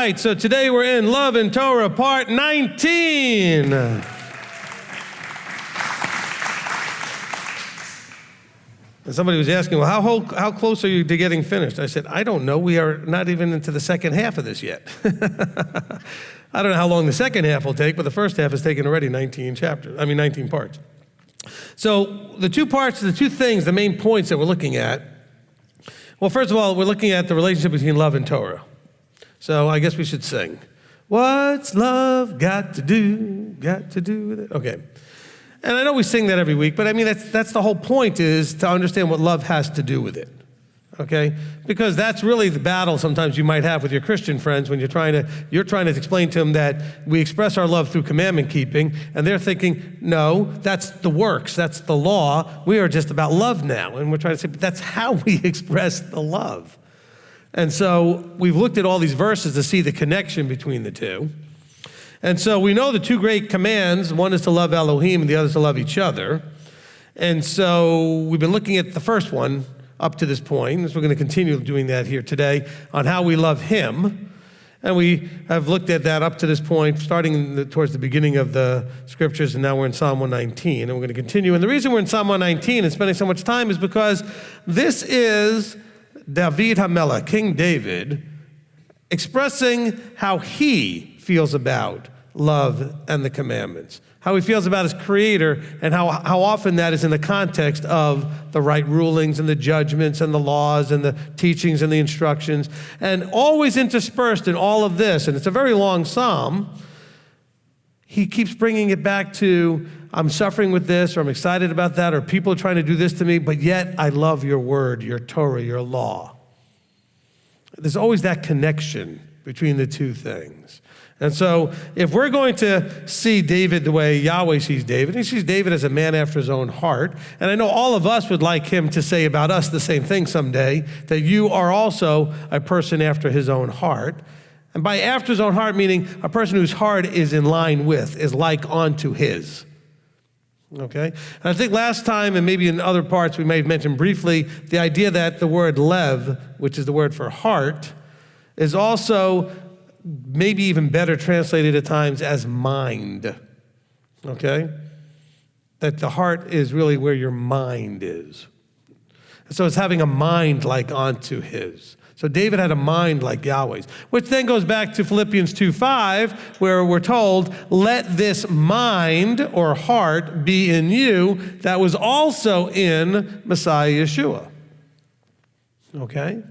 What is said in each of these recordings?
right, so today we're in Love and Torah, part 19. And somebody was asking, well, how close are you to getting finished? I said, I don't know. We are not even into the second half of this yet. I don't know how long the second half will take, but the first half has taken already 19 parts. So the two parts, the two things, the main points that we're looking at. Well, first of all, we're looking at the relationship between love and Torah. So I guess we should sing. What's love got to do with it? Okay. And I know we sing that every week, but I mean, that's the whole point, is to understand what love has to do with it, okay? Because that's really the battle sometimes you might have with your Christian friends when you're trying to explain to them that we express our love through commandment keeping, and they're thinking, no, that's the works, that's the law. We are just about love now. And we're trying to say, but that's how we express the love. And so we've looked at all these verses to see the connection between the two. And so we know the two great commands. One is to love Elohim and the other is to love each other. And so we've been looking at the first one up to this point. So we're going to continue doing that here today on how we love him. And we have looked at that up to this point, starting towards the beginning of the scriptures, and now we're in Psalm 119. And we're going to continue. And the reason we're in Psalm 119 and spending so much time is because this is David HaMelech, King David, expressing how he feels about love and the commandments, how he feels about his Creator, and how often that is in the context of the right rulings and the judgments and the laws and the teachings and the instructions, and always interspersed in all of this, and it's a very long psalm, he keeps bringing it back to, I'm suffering with this, or I'm excited about that, or people are trying to do this to me, but yet I love your word, your Torah, your law. There's always that connection between the two things. And so if we're going to see David the way Yahweh sees David, he sees David as a man after his own heart. And I know all of us would like him to say about us the same thing someday, that you are also a person after his own heart. And by after his own heart, meaning a person whose heart is in line with, is like unto his. Okay? And I think last time, and maybe in other parts we may have mentioned briefly, the idea that the word lev, which is the word for heart, is also maybe even better translated at times as mind. Okay? That the heart is really where your mind is. So it's having a mind like unto his. So David had a mind like Yahweh's, which then goes back to Philippians 2:5, where we're told, let this mind or heart be in you that was also in Messiah Yeshua. Okay?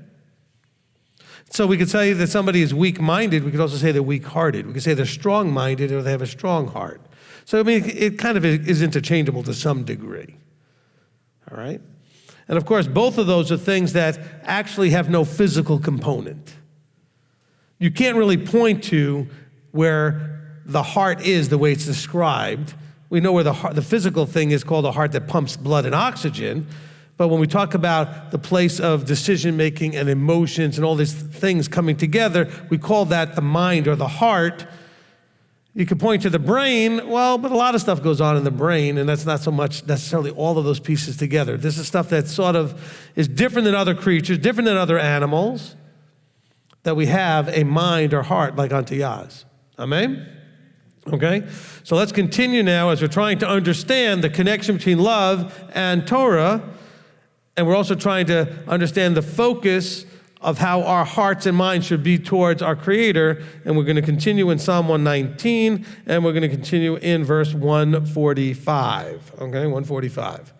So we could say that somebody is weak-minded. We could also say they're weak-hearted. We could say they're strong-minded or they have a strong heart. So, I mean, it kind of is interchangeable to some degree. All right? And of course, both of those are things that actually have no physical component. You can't really point to where the heart is the way it's described. We know where the physical thing is called a heart that pumps blood and oxygen. But when we talk about the place of decision-making and emotions and all these things coming together, we call that the mind or the heart. You could point to the brain, well, but a lot of stuff goes on in the brain, and that's not so much necessarily all of those pieces together. This is stuff that sort of is different than other creatures, different than other animals, that we have a mind or heart like unto Yah's. Amen? Okay? So let's continue now as we're trying to understand the connection between love and Torah, and we're also trying to understand the focus of how our hearts and minds should be towards our Creator. And we're going to continue in Psalm 119, and we're going to continue in verse 145. Okay, 145.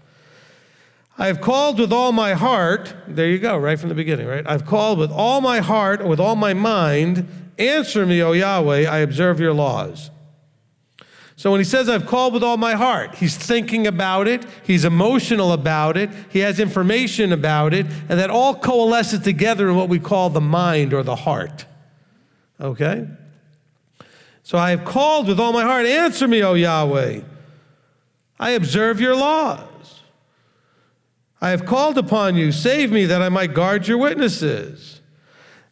I have called with all my heart. There you go, right from the beginning, right? I've called with all my heart, with all my mind. Answer me, O Yahweh, I observe your laws. So when he says, I've called with all my heart, he's thinking about it, he's emotional about it, he has information about it, and that all coalesces together in what we call the mind or the heart. Okay? So I have called with all my heart, answer me, O Yahweh. I observe your laws. I have called upon you, save me that I might guard your witnesses.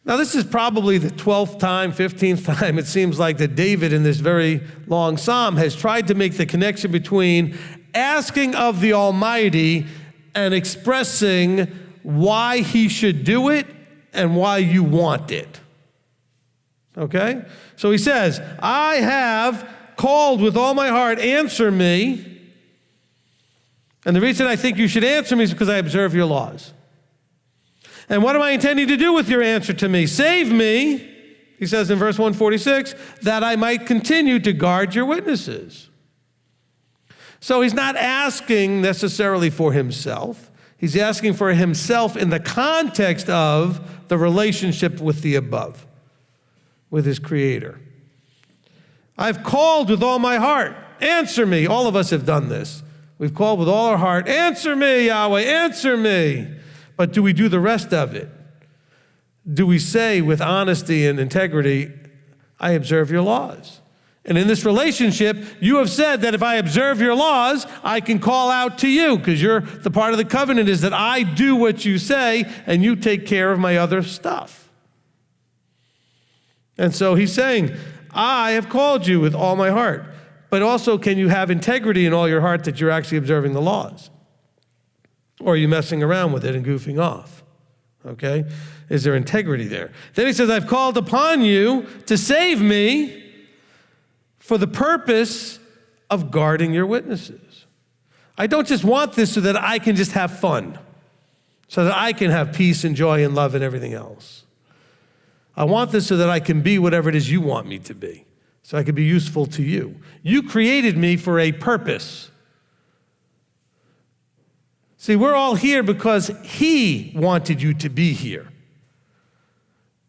Now, this is probably the 12th time, 15th time, it seems like, that David in this very long psalm has tried to make the connection between asking of the Almighty and expressing why he should do it and why you want it. Okay? So he says, I have called with all my heart, answer me. And the reason I think you should answer me is because I observe your laws. And what am I intending to do with your answer to me? Save me, he says in verse 146, that I might continue to guard your witnesses. So he's not asking necessarily for himself. He's asking for himself in the context of the relationship with the above, with his Creator. I've called with all my heart. Answer me. All of us have done this. We've called with all our heart. Answer me, Yahweh, answer me. But do we do the rest of it? Do we say with honesty and integrity, I observe your laws? And in this relationship, you have said that if I observe your laws, I can call out to you, because the part of the covenant is that I do what you say and you take care of my other stuff. And so he's saying, I have called you with all my heart. But also, can you have integrity in all your heart that you're actually observing the laws? Or are you messing around with it and goofing off? Okay? Is there integrity there? Then he says, I've called upon you to save me for the purpose of guarding your witnesses. I don't just want this so that I can just have fun, so that I can have peace and joy and love and everything else. I want this so that I can be whatever it is you want me to be, so I can be useful to you. You created me for a purpose. See, we're all here because he wanted you to be here.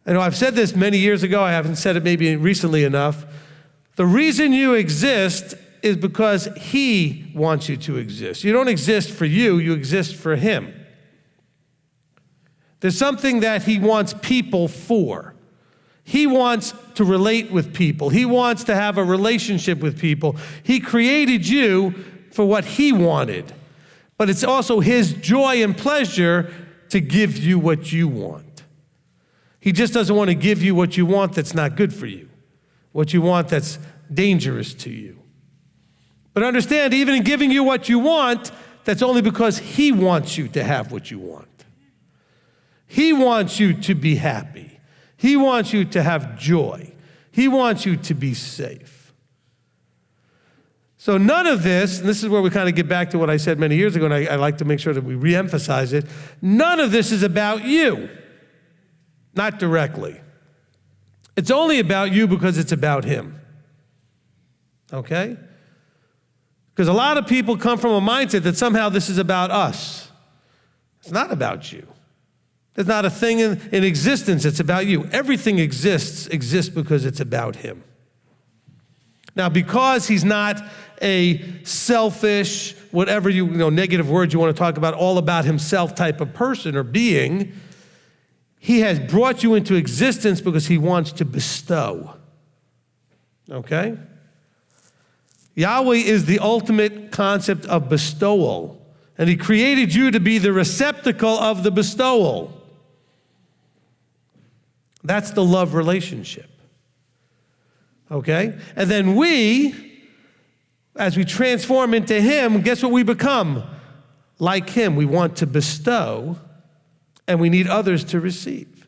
I know I've said this many years ago. I haven't said it maybe recently enough. The reason you exist is because he wants you to exist. You don't exist for you, you exist for him. There's something that he wants people for. He wants to relate with people. He wants to have a relationship with people. He created you for what he wanted. But it's also his joy and pleasure to give you what you want. He just doesn't want to give you what you want that's not good for you, what you want that's dangerous to you. But understand, even in giving you what you want, that's only because he wants you to have what you want. He wants you to be happy. He wants you to have joy. He wants you to be safe. So none of this, and this is where we kind of get back to what I said many years ago, and I like to make sure that we reemphasize it, none of this is about you, not directly. It's only about you because it's about him, okay? Because a lot of people come from a mindset that somehow this is about us. It's not about you. There's not a thing in existence that's about you. Everything exists because it's about him. Now, because he's not a selfish, whatever negative words you want to talk about, all about himself type of person or being, he has brought you into existence because he wants to bestow. Okay? Yahweh is the ultimate concept of bestowal, and he created you to be the receptacle of the bestowal. That's the love relationship. Okay? And then we, as we transform into him, guess what we become? Like him. We want to bestow, and we need others to receive.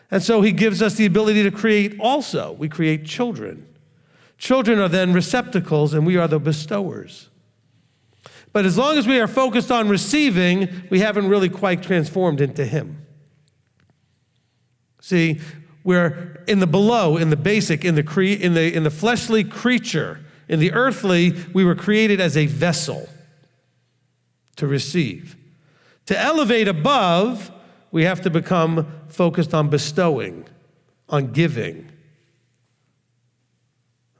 And so he gives us the ability to create also. We create children. Children are then receptacles, and we are the bestowers. But as long as we are focused on receiving, we haven't really quite transformed into him. See, we're in the below, in the basic, in the fleshly creature. In the earthly, we were created as a vessel to receive. To elevate above, we have to become focused on bestowing, on giving.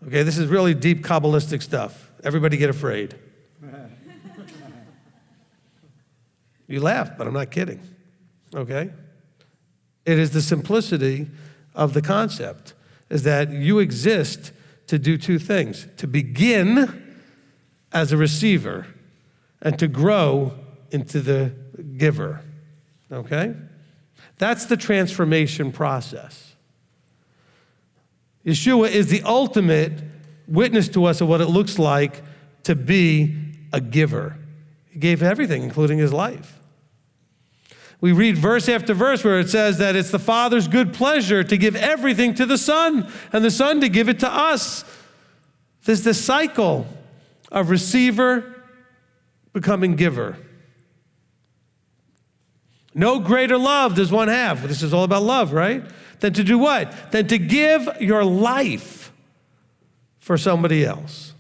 Okay, this is really deep Kabbalistic stuff. Everybody get afraid. You laugh, but I'm not kidding. Okay? It is the simplicity of the concept, is that you exist to do two things: to begin as a receiver and to grow into the giver. Okay? That's the transformation process. Yeshua is the ultimate witness to us of what it looks like to be a giver. He gave everything, including his life. We read verse after verse where it says that it's the Father's good pleasure to give everything to the Son, and the Son to give it to us. There's this cycle of receiver becoming giver. No greater love does one have. This is all about love, right? Than to do what? Than to give your life for somebody else.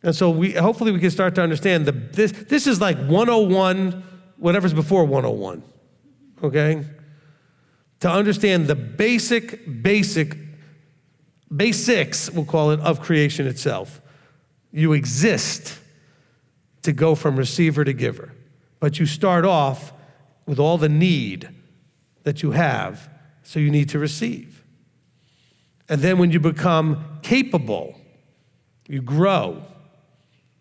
And so hopefully we can start to understand this is like 101, whatever's before 101, okay? To understand the basics, we'll call it, of creation itself. You exist to go from receiver to giver. But you start off with all the need that you have, so you need to receive. And then when you become capable, you grow,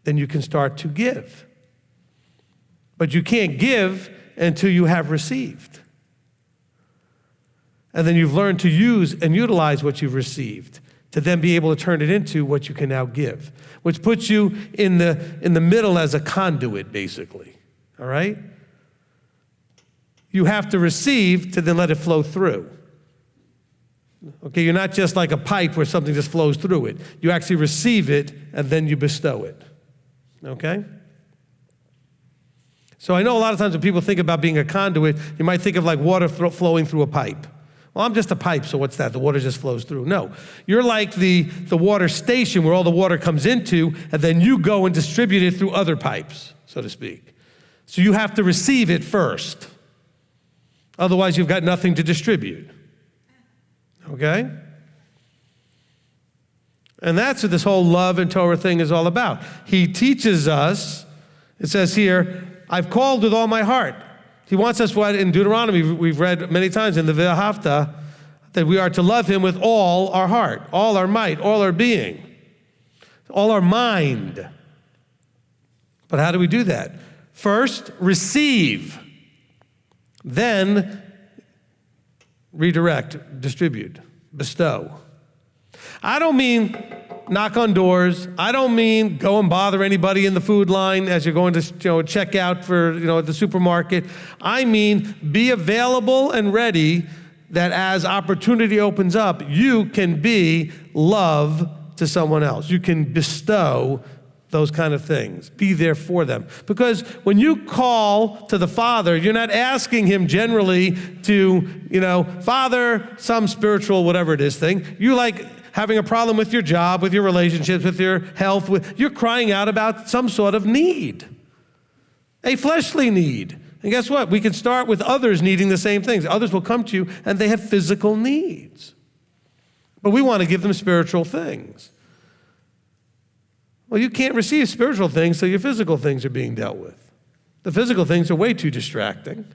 then you can start to give. But you can't give until you have received. And then you've learned to use and utilize what you've received to then be able to turn it into what you can now give, which puts you in the middle as a conduit, basically, all right? You have to receive to then let it flow through. Okay, you're not just like a pipe where something just flows through it. You actually receive it and then you bestow it, okay? So I know a lot of times when people think about being a conduit, you might think of like water flowing through a pipe. Well, I'm just a pipe, so what's that? The water just flows through. No, you're like the water station where all the water comes into, and then you go and distribute it through other pipes, so to speak. So you have to receive it first. Otherwise, you've got nothing to distribute. Okay? And that's what this whole love and Torah thing is all about. He teaches us, it says here, I've called with all my heart. He wants us, what in Deuteronomy we've read many times in the V'ahavta, that we are to love him with all our heart, all our might, all our being, all our mind. But how do we do that? First, receive. Then, redirect, distribute, bestow. I don't mean knock on doors. I don't mean go and bother anybody in the food line as you're going to check out for at the supermarket. I mean be available and ready that as opportunity opens up, you can be love to someone else. You can bestow those kind of things. Be there for them. Because when you call to the Father, you're not asking him generally to, Father, some spiritual whatever it is thing. You like having a problem with your job, with your relationships, with your health. You're crying out about some sort of need, a fleshly need. And guess what? We can start with others needing the same things. Others will come to you and they have physical needs. But we want to give them spiritual things. Well, you can't receive spiritual things till your physical things are being dealt with. The physical things are way too distracting.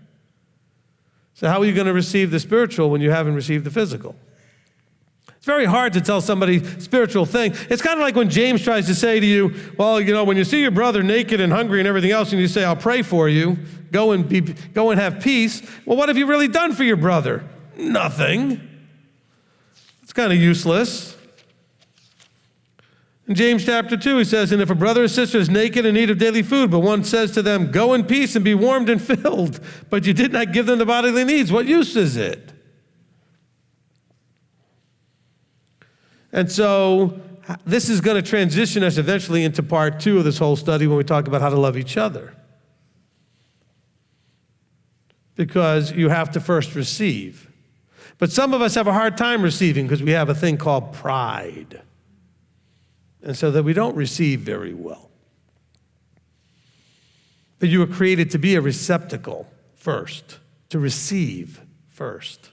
So how are you going to receive the spiritual when you haven't received the physical? It's very hard to tell somebody spiritual thing. It's kind of like when James tries to say to you, well, when you see your brother naked and hungry and everything else, and you say, I'll pray for you, go and have peace. Well, what have you really done for your brother? Nothing. It's kind of useless. In James chapter 2, he says, and if a brother or sister is naked in need of daily food, but one says to them, go in peace and be warmed and filled, but you did not give them the bodily needs, what use is it? And so this is going to transition us eventually into part 2 of this whole study when we talk about how to love each other. Because you have to first receive. But some of us have a hard time receiving because we have a thing called pride. And so that we don't receive very well. But you were created to be a receptacle first, to receive first.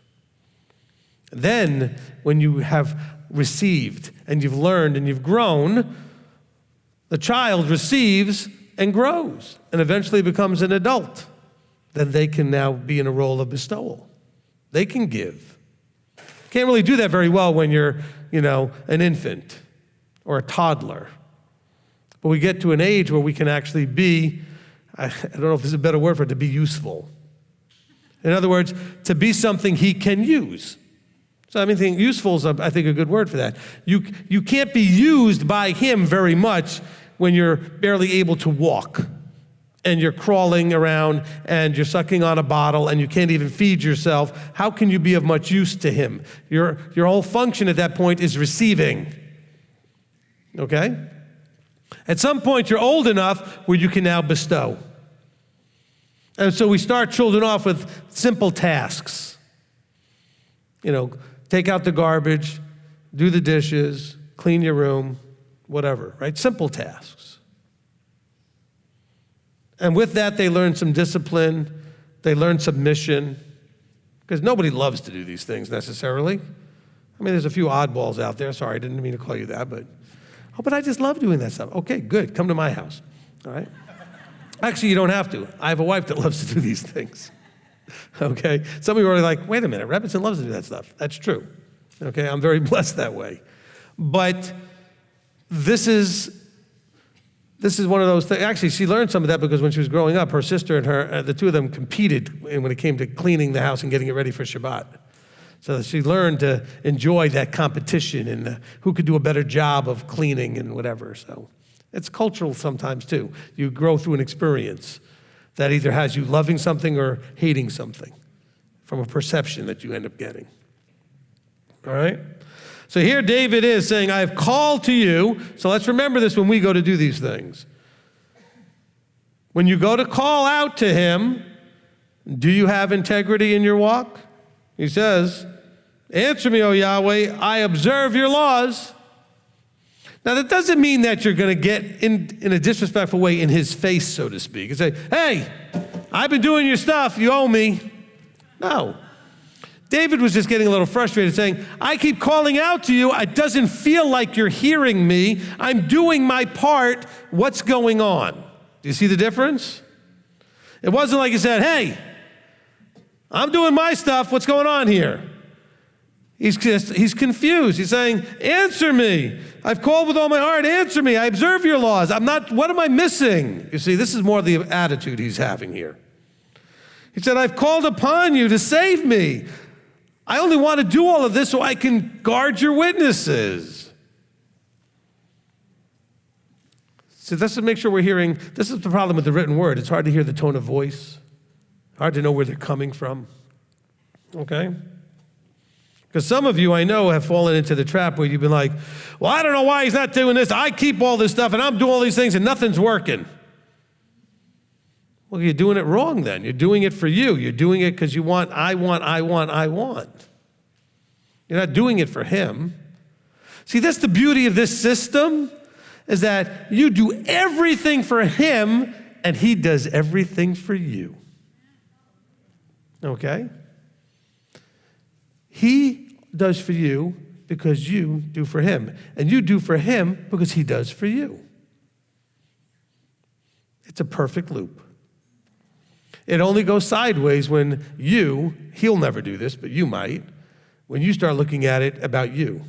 Then, when you have received and you've learned and you've grown, the child receives and grows and eventually becomes an adult. Then they can now be in a role of bestowal. They can give. Can't really do that very well when you're, an infant or a toddler. But we get to an age where we can actually be, I don't know if there's a better word for it, to be useful. In other words, to be something he can use. So useful is, I think, a good word for that. You can't be used by him very much when you're barely able to walk and you're crawling around and you're sucking on a bottle and you can't even feed yourself, how can you be of much use to him? Your whole function at that point is receiving. Okay? At some point, you're old enough where you can now bestow. And so we start children off with simple tasks. Take out the garbage, do the dishes, clean your room, whatever, right? Simple tasks. And with that, they learn some discipline, they learn submission, because nobody loves to do these things necessarily. I mean, there's a few oddballs out there. Sorry, I didn't mean to call you that, but I just love doing that stuff. Okay, good, come to my house, all right? Actually, you don't have to. I have a wife that loves to do these things, okay? Some of you are like, wait a minute, Rebbetzin loves to do that stuff. That's true, okay? I'm very blessed that way. But this is one of those things. Actually, she learned some of that because when she was growing up, her sister and her, the two of them competed when it came to cleaning the house and getting it ready for Shabbat. So she learned to enjoy that competition and who could do a better job of cleaning and whatever. So it's cultural sometimes too. You grow through an experience that either has you loving something or hating something from a perception that you end up getting. All right? So here David is saying, I have called to you. So let's remember this when we go to do these things. When you go to call out to him, do you have integrity in your walk? He says, answer me, O Yahweh, I observe your laws. Now that doesn't mean that you're going to get in a disrespectful way in his face, so to speak, and say, hey, I've been doing your stuff, you owe me. No. David was just getting a little frustrated saying, I keep calling out to you. It doesn't feel like you're hearing me. I'm doing my part. What's going on? Do you see the difference? It wasn't like he said, hey, I'm doing my stuff. What's going on here? He's confused. He's saying, answer me. I've called with all my heart. Answer me. I observe your laws. What am I missing? You see, this is more the attitude he's having here. He said, I've called upon you to save me. I only want to do all of this so I can guard your witnesses. So let's make sure we're hearing. This is the problem with the written word. It's hard to hear the tone of voice. Hard to know where they're coming from. Okay? Because some of you, I know, have fallen into the trap where you've been like, well, I don't know why he's not doing this. I keep all this stuff and I'm doing all these things and nothing's working. Well, you're doing it wrong then. You're doing it for you. You're doing it because you want, I want. You're not doing it for him. See, that's the beauty of this system, is that you do everything for him and he does everything for you. Okay? He does for you because you do for him. And you do for him because he does for you. It's a perfect loop. It only goes sideways when he'll never do this, but you might, when you start looking at it about you.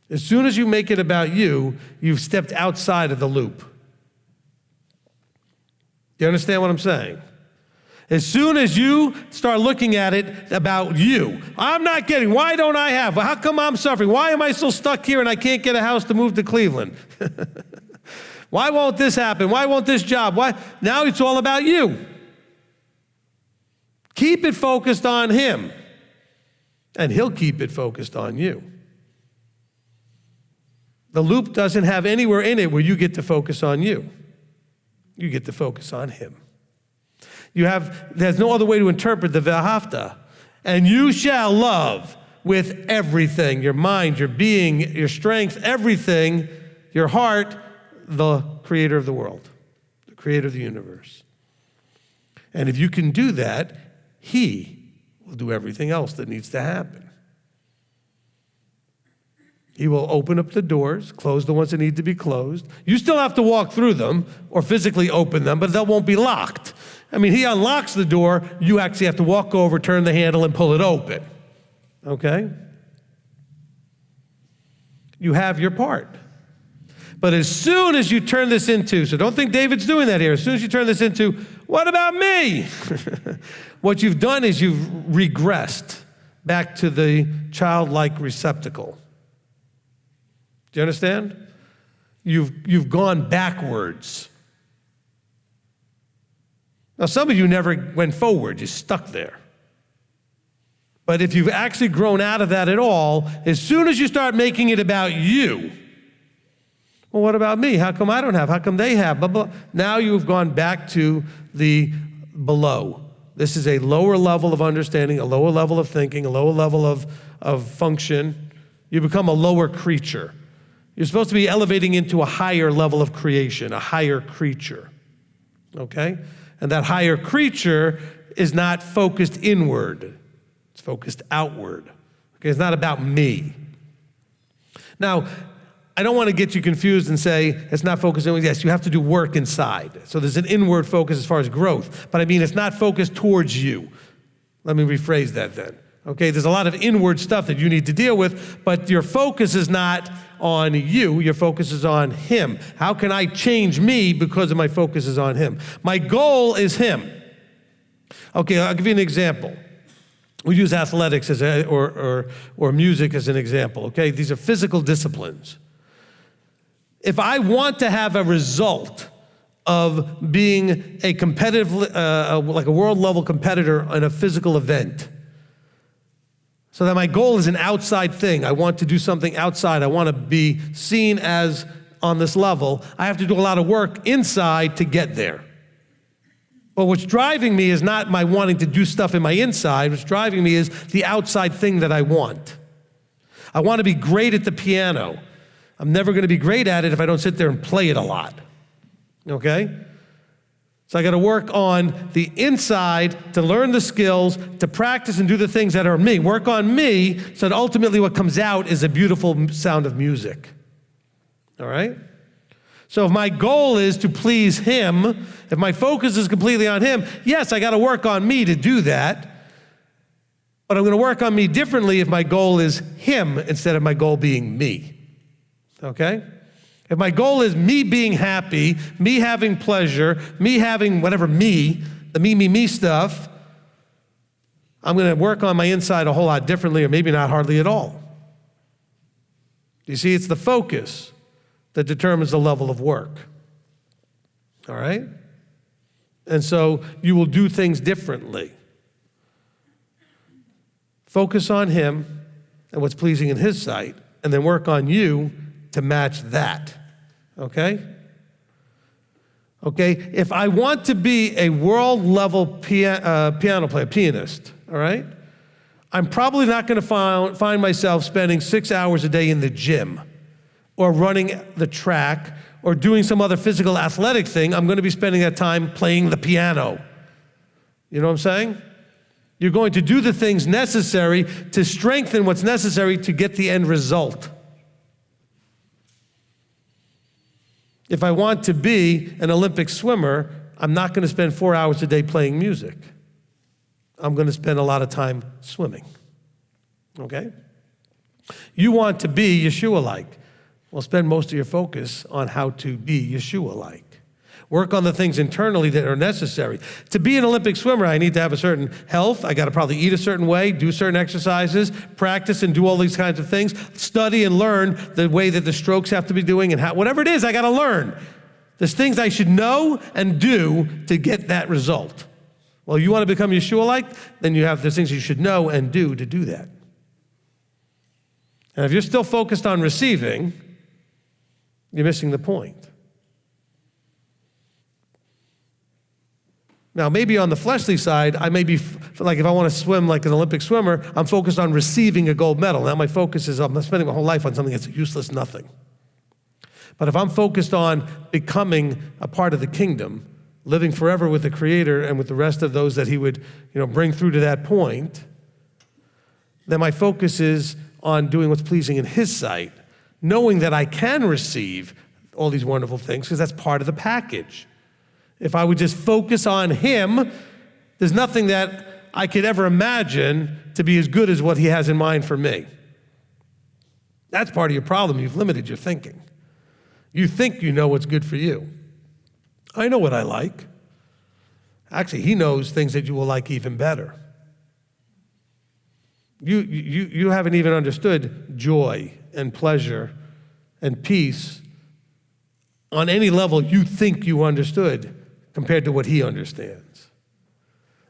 As soon as you make it about you, you've stepped outside of the loop. Do you understand what I'm saying? As soon as you start looking at it about you, I'm not getting, why don't I have? How come I'm suffering? Why am I still stuck here and I can't get a house to move to Cleveland? Why won't this happen? Why won't this job? Why? Now it's all about you. Keep it focused on him, and he'll keep it focused on you. The loop doesn't have anywhere in it where you get to focus on you. You get to focus on him. There's no other way to interpret the V'ahavta. And you shall love with everything, your mind, your being, your strength, everything, your heart, the creator of the world, the creator of the universe. And if you can do that, he will do everything else that needs to happen. He will open up the doors, close the ones that need to be closed. You still have to walk through them or physically open them, but they won't be locked. I mean, he unlocks the door. You actually have to walk over, turn the handle, and pull it open. Okay? You have your part. But as soon as you turn this into, so don't think David's doing that here. As soon as you turn this into, what about me? What you've done is you've regressed back to the childlike receptacle. Do you understand? You've gone backwards. Now, some of you never went forward. You're stuck there. But if you've actually grown out of that at all, as soon as you start making it about you, well, what about me? How come I don't have? How come they have? Blah, blah. Now you've gone back to the below. This is a lower level of understanding, a lower level of thinking, a lower level of function. You become a lower creature. You're supposed to be elevating into a higher level of creation, a higher creature. Okay? And that higher creature is not focused inward. It's focused outward. Okay? It's not about me. Now, I don't want to get you confused and say it's not focused inward. Yes, you have to do work inside. So there's an inward focus as far as growth. But I mean, it's not focused towards you. Let me rephrase that then. Okay, there's a lot of inward stuff that you need to deal with, but your focus is not on you. Your focus is on Him. How can I change me because of my focus is on Him? My goal is Him. Okay, I'll give you an example. We use athletics as or music as an example. Okay, these are physical disciplines. If I want to have a result of being a competitive, like a world level competitor in a physical event, so that my goal is an outside thing, I want to do something outside, I want to be seen as on this level, I have to do a lot of work inside to get there. But what's driving me is not my wanting to do stuff in my inside, what's driving me is the outside thing that I want. I want to be great at the piano. I'm never going to be great at it if I don't sit there and play it a lot, okay? So I got to work on the inside to learn the skills, to practice and do the things that are me. Work on me so that ultimately what comes out is a beautiful sound of music, all right? So if my goal is to please Him, if my focus is completely on Him, yes, I got to work on me to do that, but I'm going to work on me differently if my goal is Him instead of my goal being me. Okay? If my goal is me being happy, me having pleasure, me having whatever me, the me stuff, I'm going to work on my inside a whole lot differently, or maybe not hardly at all. You see, it's the focus that determines the level of work. All right? And so you will do things differently. Focus on Him and what's pleasing in His sight, and then work on you to match that, okay? Okay, if I want to be a world-level piano player, pianist, all right, I'm probably not going to find myself spending 6 hours a day in the gym or running the track or doing some other physical athletic thing. I'm going to be spending that time playing the piano. You know what I'm saying? You're going to do the things necessary to strengthen what's necessary to get the end result. If I want to be an Olympic swimmer, I'm not going to spend 4 hours a day playing music. I'm going to spend a lot of time swimming, okay? You want to be Yeshua-like. Well, spend most of your focus on how to be Yeshua-like. Work on the things internally that are necessary. To be an Olympic swimmer, I need to have a certain health. I got to probably eat a certain way, do certain exercises, practice and do all these kinds of things, study and learn the way that the strokes have to be doing and how, whatever it is, I got to learn. There's things I should know and do to get that result. Well, you want to become Yeshua-like? Then there's things you should know and do to do that. And if you're still focused on receiving, you're missing the point. Now, maybe on the fleshly side, I may be, like if I want to swim like an Olympic swimmer, I'm focused on receiving a gold medal. Now my focus is, I'm spending my whole life on something that's useless nothing. But if I'm focused on becoming a part of the kingdom, living forever with the Creator and with the rest of those that He would, bring through to that point, then my focus is on doing what's pleasing in His sight, knowing that I can receive all these wonderful things because that's part of the package. If I would just focus on Him, there's nothing that I could ever imagine to be as good as what He has in mind for me. That's part of your problem. You've limited your thinking. You think you know what's good for you. I know what I like. Actually, He knows things that you will like even better. You haven't even understood joy and pleasure and peace on any level you think you understood compared to what He understands.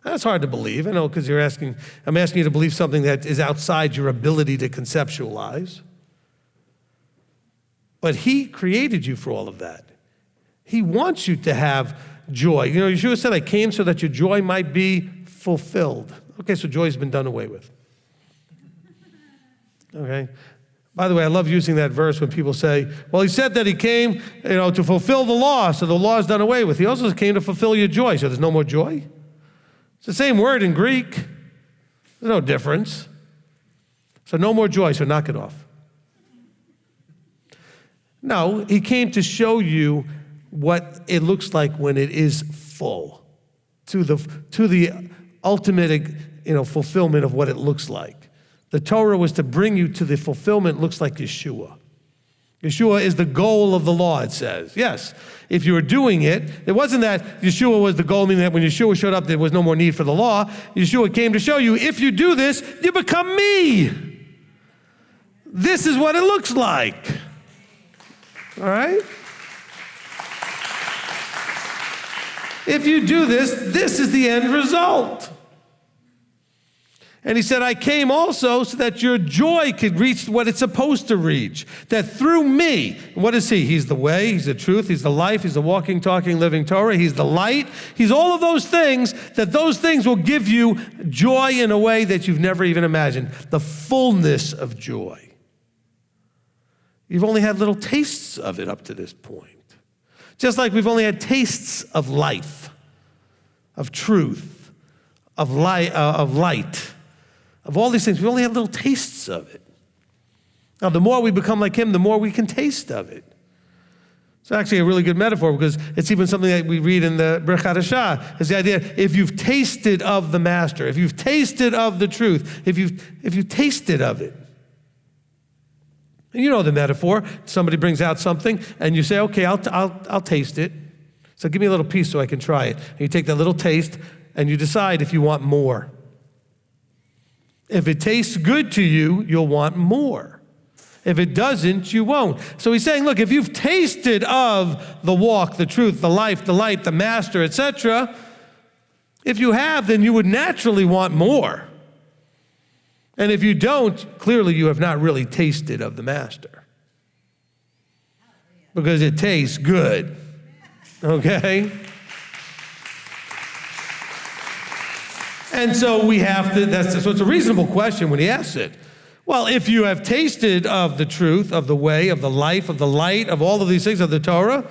That's hard to believe, I know, because I'm asking you to believe something that is outside your ability to conceptualize. But he created you for all of that. He wants you to have joy. You know, Yeshua said, I came so that your joy might be fulfilled. Okay, so joy's been done away with. Okay? By the way, I love using that verse when people say, well, he said that he came, to fulfill the law, so the law is done away with. He also came to fulfill your joy, so there's no more joy. It's the same word in Greek. There's no difference. So no more joy, so knock it off. No, he came to show you what it looks like when it is full, to the ultimate, fulfillment of what it looks like. The Torah was to bring you to the fulfillment looks like Yeshua. Yeshua is the goal of the law, it says. Yes, if you were doing it, it wasn't that Yeshua was the goal, meaning that when Yeshua showed up, there was no more need for the law. Yeshua came to show you, if you do this, you become me. This is what it looks like. All right? If you do this, this is the end result. And he said, I came also so that your joy could reach what it's supposed to reach. That through me, what is he? He's the way, he's the truth, he's the life, he's the walking, talking, living Torah, he's the light. He's all of those things, that those things will give you joy in a way that you've never even imagined. The fullness of joy. You've only had little tastes of it up to this point. Just like we've only had tastes of life, of truth, of light, of all these things. We only have little tastes of it. Now, the more we become like him, the more we can taste of it. It's actually a really good metaphor because it's even something that we read in the Birkat Hashah. It's the idea, if you've tasted of the master, if you've tasted of the truth, if you've tasted of it. And you know the metaphor. Somebody brings out something and you say, okay, I'll taste it. So give me a little piece so I can try it. And you take that little taste and you decide if you want more. If it tastes good to you, you'll want more. If it doesn't, you won't. So he's saying, look, if you've tasted of the walk, the truth, the life, the light, the master, etc., if you have, then you would naturally want more. And if you don't, clearly you have not really tasted of the master. Because it tastes good. Okay? And so we have to, so it's a reasonable question when he asks it. Well, if you have tasted of the truth, of the way, of the life, of the light, of all of these things, of the Torah,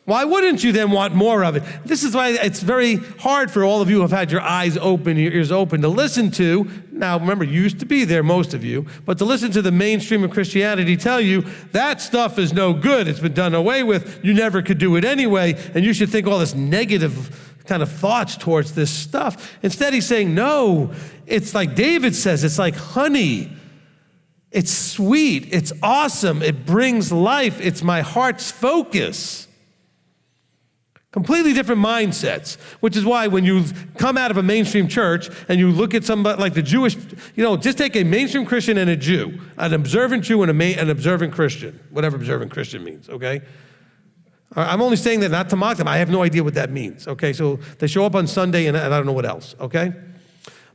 why wouldn't you then want more of it? This is why it's very hard for all of you who have had your eyes open, your ears open, to listen to, now remember, you used to be there, most of you, but to listen to the mainstream of Christianity tell you that stuff is no good, it's been done away with, you never could do it anyway, and you should think all this negative kind of thoughts towards this stuff. Instead, he's saying, no, it's like David says, it's like honey. It's sweet, it's awesome, it brings life, it's my heart's focus. Completely different mindsets, which is why when you come out of a mainstream church and you look at somebody like the Jewish, just take a mainstream Christian and a Jew, an observant Jew and an observant Christian, whatever observant Christian means, okay? I'm only saying that not to mock them. I have no idea what that means, okay? So they show up on Sunday and I don't know what else, okay?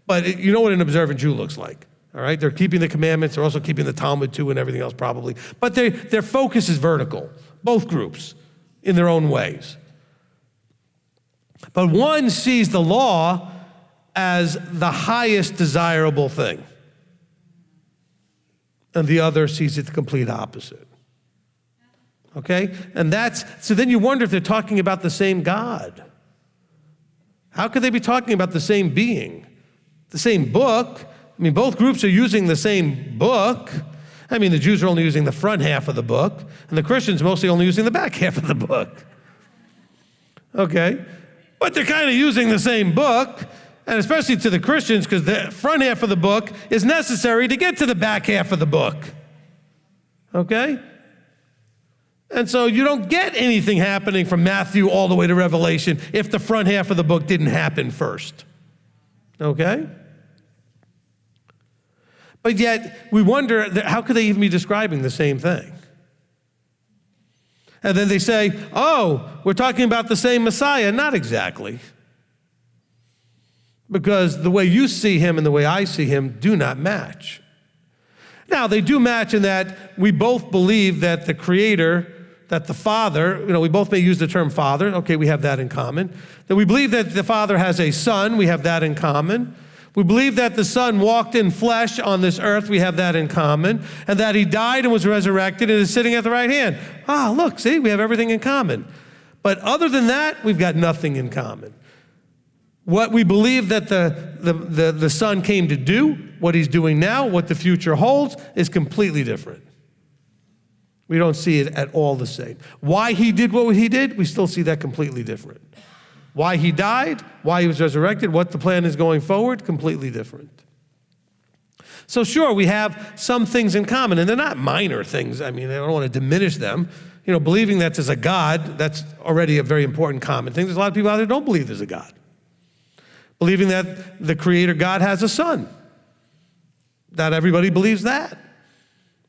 But you know what an observant Jew looks like, all right? They're keeping the commandments. They're also keeping the Talmud too and everything else probably. But their focus is vertical, both groups, in their own ways. But one sees the law as the highest desirable thing, and the other sees it the complete opposite. Okay? And so then you wonder if they're talking about the same God. How could they be talking about the same being? The same book? I mean, both groups are using the same book. I mean, the Jews are only using the front half of the book, and the Christians mostly only using the back half of the book. Okay? But they're kind of using the same book, and especially to the Christians, because the front half of the book is necessary to get to the back half of the book. Okay? And so you don't get anything happening from Matthew all the way to Revelation if the front half of the book didn't happen first. Okay? But yet, we wonder, how could they even be describing the same thing? And then they say, oh, we're talking about the same Messiah. Not exactly. because the way you see him and the way I see him do not match. Now, they do match in that we both believe that the Creator, that the Father, we both may use the term Father. Okay, we have that in common. That we believe that the Father has a Son. We have that in common. We believe that the Son walked in flesh on this earth. We have that in common. And that he died and was resurrected and is sitting at the right hand. Look, see, we have everything in common. But other than that, we've got nothing in common. What we believe that the Son came to do, what he's doing now, what the future holds, is completely different. We don't see it at all the same. Why he did what he did, we still see that completely different. Why he died, why he was resurrected, what the plan is going forward, completely different. So sure, we have some things in common, and they're not minor things. I don't want to diminish them. Believing that there's a God, that's already a very important common thing. There's a lot of people out there who don't believe there's a God. Believing that the Creator God has a Son. Not everybody believes that.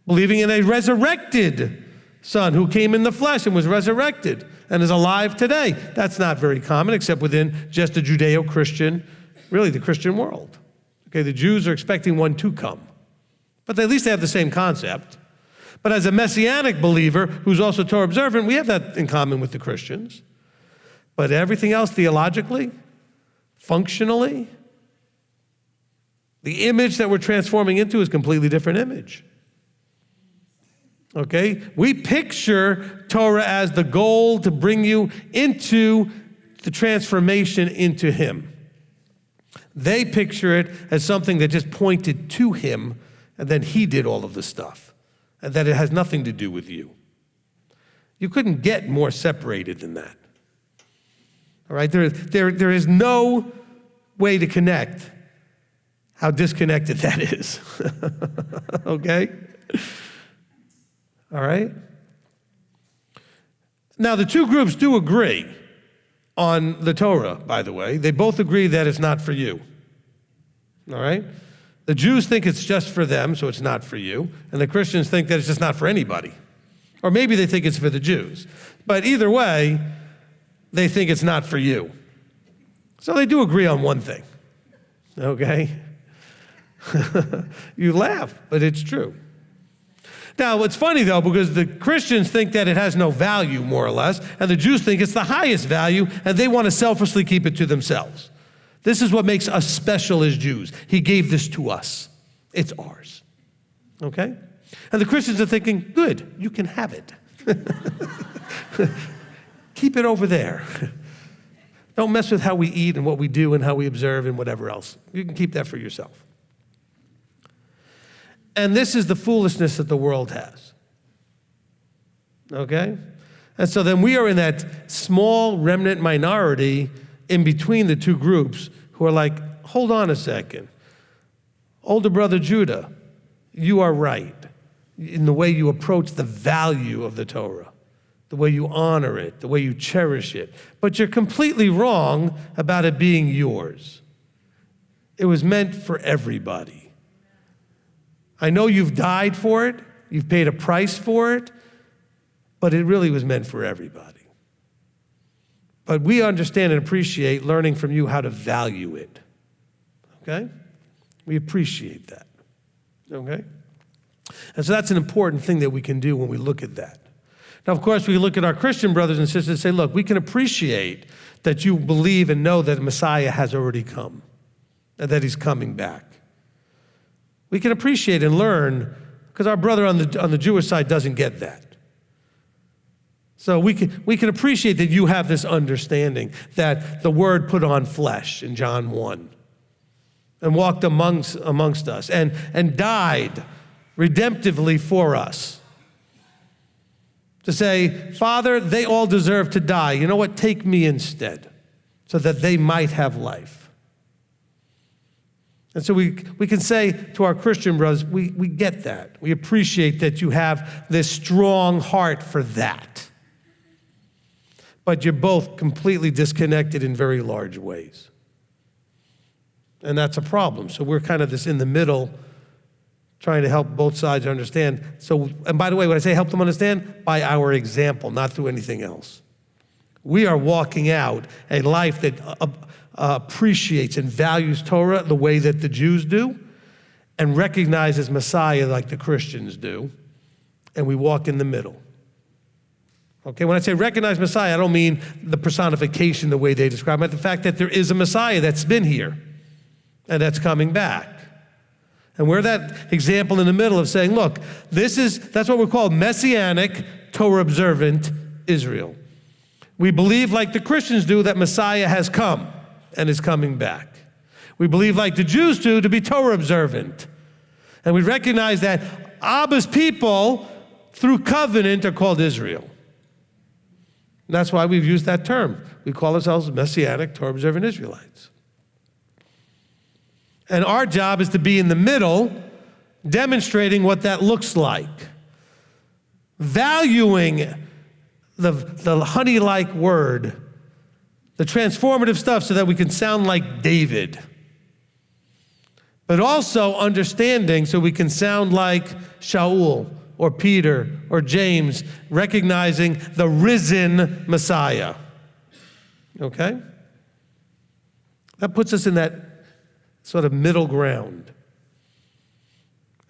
Believing in a resurrected Son who came in the flesh and was resurrected and is alive today. That's not very common except within just the Judeo-Christian, really the Christian world. Okay, the Jews are expecting one to come. But at least they have the same concept. But as a Messianic believer who's also Torah observant, we have that in common with the Christians. But everything else theologically, functionally, the image that we're transforming into is a completely different image. Okay? We picture Torah as the goal to bring you into the transformation into him. They picture it as something that just pointed to him, and then he did all of the stuff, and that it has nothing to do with you. You couldn't get more separated than that. All right? There is no way to connect how disconnected that is. Okay? All right? Now, the two groups do agree on the Torah, by the way. They both agree that it's not for you. All right? The Jews think it's just for them, so it's not for you. And the Christians think that it's just not for anybody. Or maybe they think it's for the Jews. But either way, they think it's not for you. So they do agree on one thing. Okay? You laugh, but it's true. Now, it's funny, though, because the Christians think that it has no value, more or less, and the Jews think it's the highest value, and they want to selfishly keep it to themselves. This is what makes us special as Jews. He gave this to us. It's ours. Okay? And the Christians are thinking, good, you can have it. Keep it over there. Don't mess with how we eat and what we do and how we observe and whatever else. You can keep that for yourself. And this is the foolishness that the world has. Okay? And so then we are in that small remnant minority in between the two groups who are like, hold on a second. Older brother Judah, you are right in the way you approach the value of the Torah, the way you honor it, the way you cherish it. But you're completely wrong about it being yours. It was meant for everybody. I know you've died for it, you've paid a price for it, but it really was meant for everybody. But we understand and appreciate learning from you how to value it. Okay? We appreciate that. Okay? And so that's an important thing that we can do when we look at that. Now, of course, we look at our Christian brothers and sisters and say, look, we can appreciate that you believe and know that Messiah has already come and that he's coming back. We can appreciate and learn because our brother on the Jewish side doesn't get that. So we can appreciate that you have this understanding that the Word put on flesh in John 1 and walked amongst us and died redemptively for us. To say, Father, they all deserve to die. You know what? Take me instead so that they might have life. And so we can say to our Christian brothers, we get that. We appreciate that you have this strong heart for that. But you're both completely disconnected in very large ways. And that's a problem. So we're kind of this in the middle, trying to help both sides understand. So, and by the way, when I say help them understand, by our example, not through anything else. We are walking out a life that appreciates and values Torah the way that the Jews do and recognizes Messiah like the Christians do, and we walk in the middle. Okay, when I say recognize Messiah, I don't mean the personification the way they describe it, but the fact that there is a Messiah that's been here and that's coming back. And we're that example in the middle of saying, look, that's what we're called Messianic, Torah observant Israel. We believe like the Christians do that Messiah has come and is coming back. We believe like the Jews do to be Torah observant. And we recognize that Abba's people through covenant are called Israel. And that's why we've used that term. We call ourselves Messianic, Torah observant Israelites. And our job is to be in the middle, demonstrating what that looks like. Valuing the honey-like word, the transformative stuff so that we can sound like David. But also understanding so we can sound like Shaul or Peter or James, recognizing the risen Messiah. Okay? That puts us in that sort of middle ground.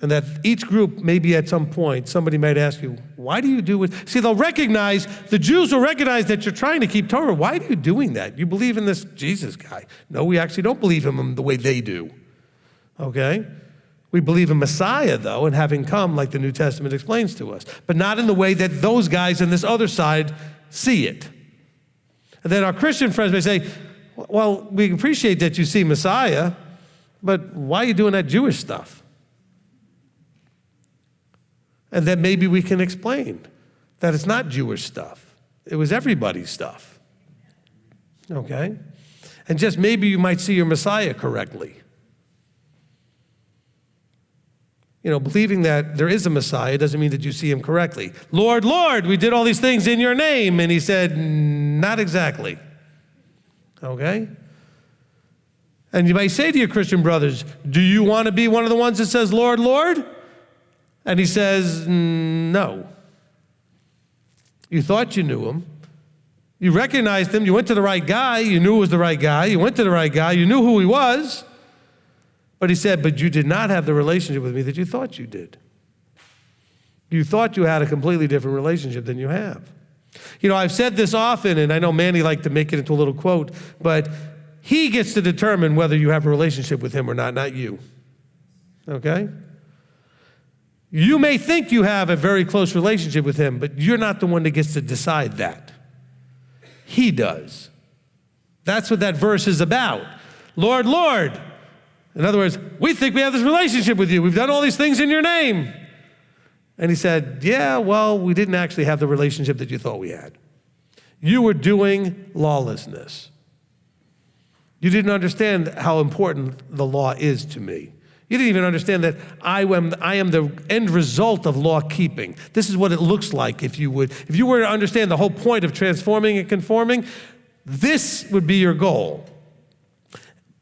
And that each group, maybe at some point, somebody might ask you, why do you do it? See, the Jews will recognize that you're trying to keep Torah. Why are you doing that? You believe in this Jesus guy. No, we actually don't believe in him the way they do. Okay? We believe in Messiah, though, and having come, like the New Testament explains to us, but not in the way that those guys on this other side see it. And then our Christian friends may say, well, we appreciate that you see Messiah, but why are you doing that Jewish stuff? And then maybe we can explain that it's not Jewish stuff. It was everybody's stuff. Okay? And just maybe you might see your Messiah correctly. You know, believing that there is a Messiah doesn't mean that you see him correctly. Lord, Lord, we did all these things in your name. And he said, not exactly. Okay? And you might say to your Christian brothers, do you want to be one of the ones that says, Lord, Lord? And he says, no. You thought you knew him. You recognized him. You went to the right guy. You knew it was the right guy. You went to the right guy. You knew who he was. But he said, but you did not have the relationship with me that you thought you did. You thought you had a completely different relationship than you have. You know, I've said this often, and I know Manny liked to make it into a little quote, but he gets to determine whether you have a relationship with him or not you. Okay? You may think you have a very close relationship with him, but you're not the one that gets to decide that. He does. That's what that verse is about. Lord, Lord. In other words, we think we have this relationship with you. We've done all these things in your name. And he said, yeah, well, we didn't actually have the relationship that you thought we had. You were doing lawlessness. You didn't understand how important the law is to me. You didn't even understand that I am the end result of law keeping. This is what it looks like if you were to understand the whole point of transforming and conforming, this would be your goal.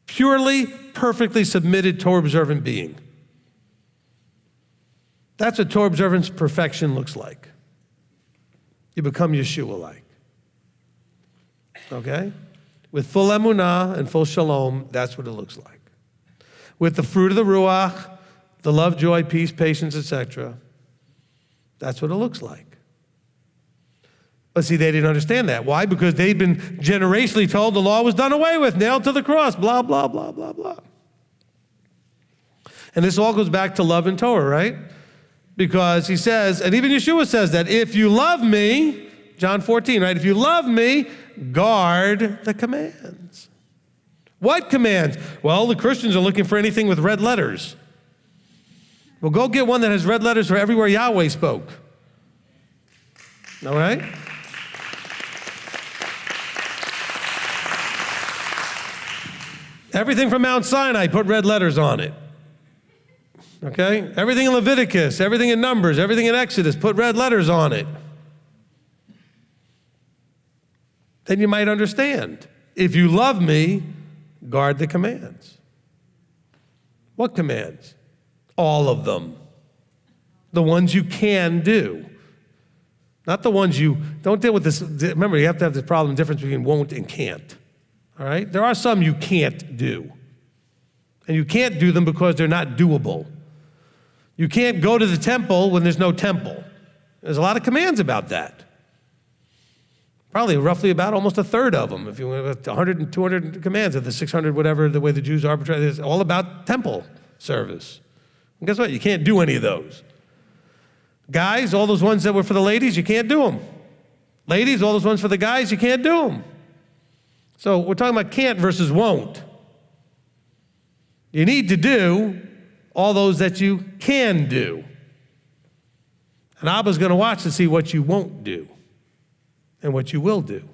Purely, perfectly submitted Torah observant being. That's what Torah observance perfection looks like. You become Yeshua-like. Okay? With full emunah and full shalom, that's what it looks like. With the fruit of the Ruach, the love, joy, peace, patience, etc. That's what it looks like. But see, they didn't understand that. Why? Because they'd been generationally told the law was done away with, nailed to the cross, blah, blah, blah, blah, blah. And this all goes back to love and Torah, right? Because he says, and even Yeshua says that, if you love me, John 14, right? If you love me, guard the commands. What commands? Well, the Christians are looking for anything with red letters. Well, go get one that has red letters for everywhere Yahweh spoke. All right? Everything from Mount Sinai, put red letters on it. Okay? Everything in Leviticus, everything in Numbers, everything in Exodus, put red letters on it. Then you might understand. If you love me, guard the commands. What commands? All of them. The ones you can do. Not the ones you, don't deal with this. Remember, you have to have this problem, difference between won't and can't. all right? There are some you can't do. And you can't do them because they're not doable. You can't go to the temple when there's no temple. There's a lot of commands about that. Probably roughly about almost a third of them. If you want 100 and 200 commands of the 600, whatever, the way the Jews arbitrate, it's all about temple service. And guess what? You can't do any of those. Guys, all those ones that were for the ladies, you can't do them. Ladies, all those ones for the guys, you can't do them. So we're talking about can't versus won't. You need to do all those that you can do. And Abba's going to watch to see what you won't do and what you will do.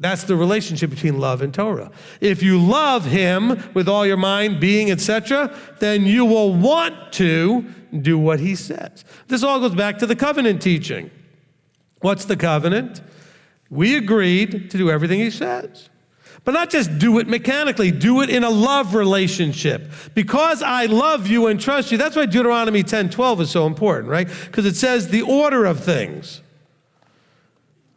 That's the relationship between love and Torah. If you love him with all your mind, being, etc., then you will want to do what he says. This all goes back to the covenant teaching. What's the covenant? We agreed to do everything he says. But not just do it mechanically, do it in a love relationship. Because I love you and trust you, that's why Deuteronomy 10:12 is so important, right? Because it says the order of things.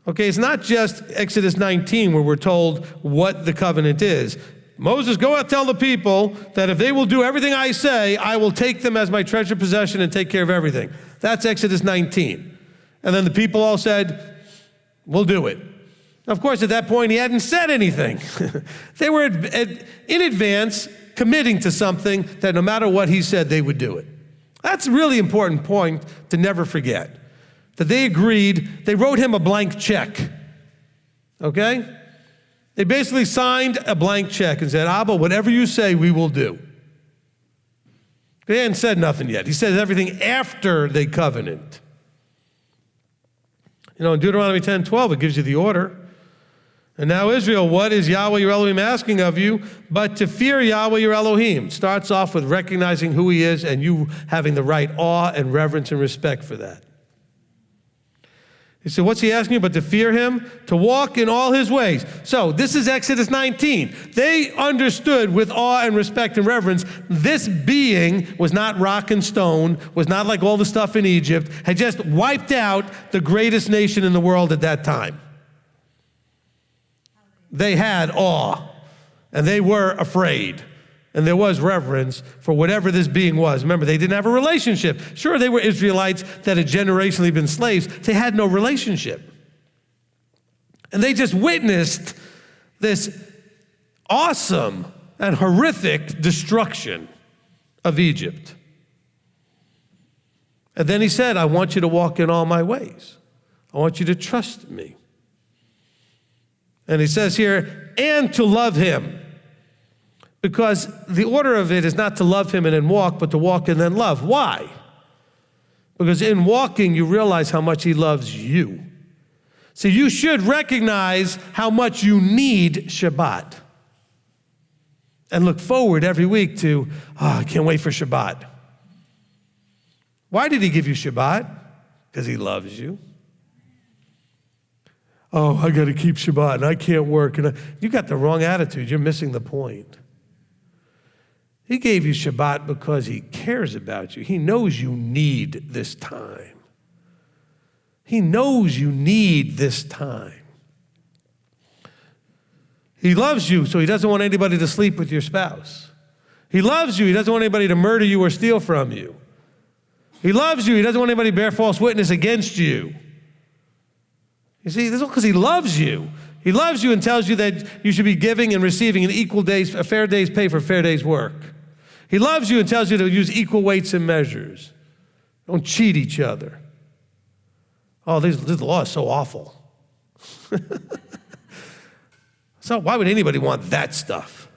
Okay, it's not just Exodus 19 where we're told what the covenant is. Moses, go out, tell the people that if they will do everything I say, I will take them as my treasured possession and take care of everything. That's Exodus 19. And then the people all said, we'll do it. Of course, at that point, he hadn't said anything. They were in advance committing to something that no matter what he said, they would do it. That's a really important point to never forget. That they agreed, they wrote him a blank check. Okay? They basically signed a blank check and said, Abba, whatever you say, we will do. They hadn't said nothing yet. He says everything after they covenant. You know, in Deuteronomy 10:12, it gives you the order. And now, Israel, what is Yahweh your Elohim asking of you but to fear Yahweh your Elohim? Starts off with recognizing who he is and you having the right awe and reverence and respect for that. He said, what's he asking you but to fear him, to walk in all his ways? So this is Exodus 19. They understood with awe and respect and reverence, this being was not rock and stone, was not like all the stuff in Egypt, had just wiped out the greatest nation in the world at that time. They had awe, and they were afraid, and there was reverence for whatever this being was. Remember, they didn't have a relationship. Sure, they were Israelites that had generationally been slaves. They had no relationship. And they just witnessed this awesome and horrific destruction of Egypt. And then he said, I want you to walk in all my ways. I want you to trust me. And he says here, and to love him. Because the order of it is not to love him and then walk, but to walk and then love. Why? Because in walking, you realize how much he loves you. So you should recognize how much you need Shabbat. And look forward every week to, I can't wait for Shabbat. Why did he give you Shabbat? Because he loves you. Oh, I got to keep Shabbat and I can't work. You got the wrong attitude. You're missing the point. He gave you Shabbat because he cares about you. He knows you need this time. He knows you need this time. He loves you, so he doesn't want anybody to sleep with your spouse. He loves you. He doesn't want anybody to murder you or steal from you. He loves you. He doesn't want anybody to bear false witness against you. You see, this is all because he loves you. He loves you and tells you that you should be giving and receiving an equal day's, a fair day's pay for a fair day's work. He loves you and tells you to use equal weights and measures. Don't cheat each other. Oh, this law is so awful. So why would anybody want that stuff?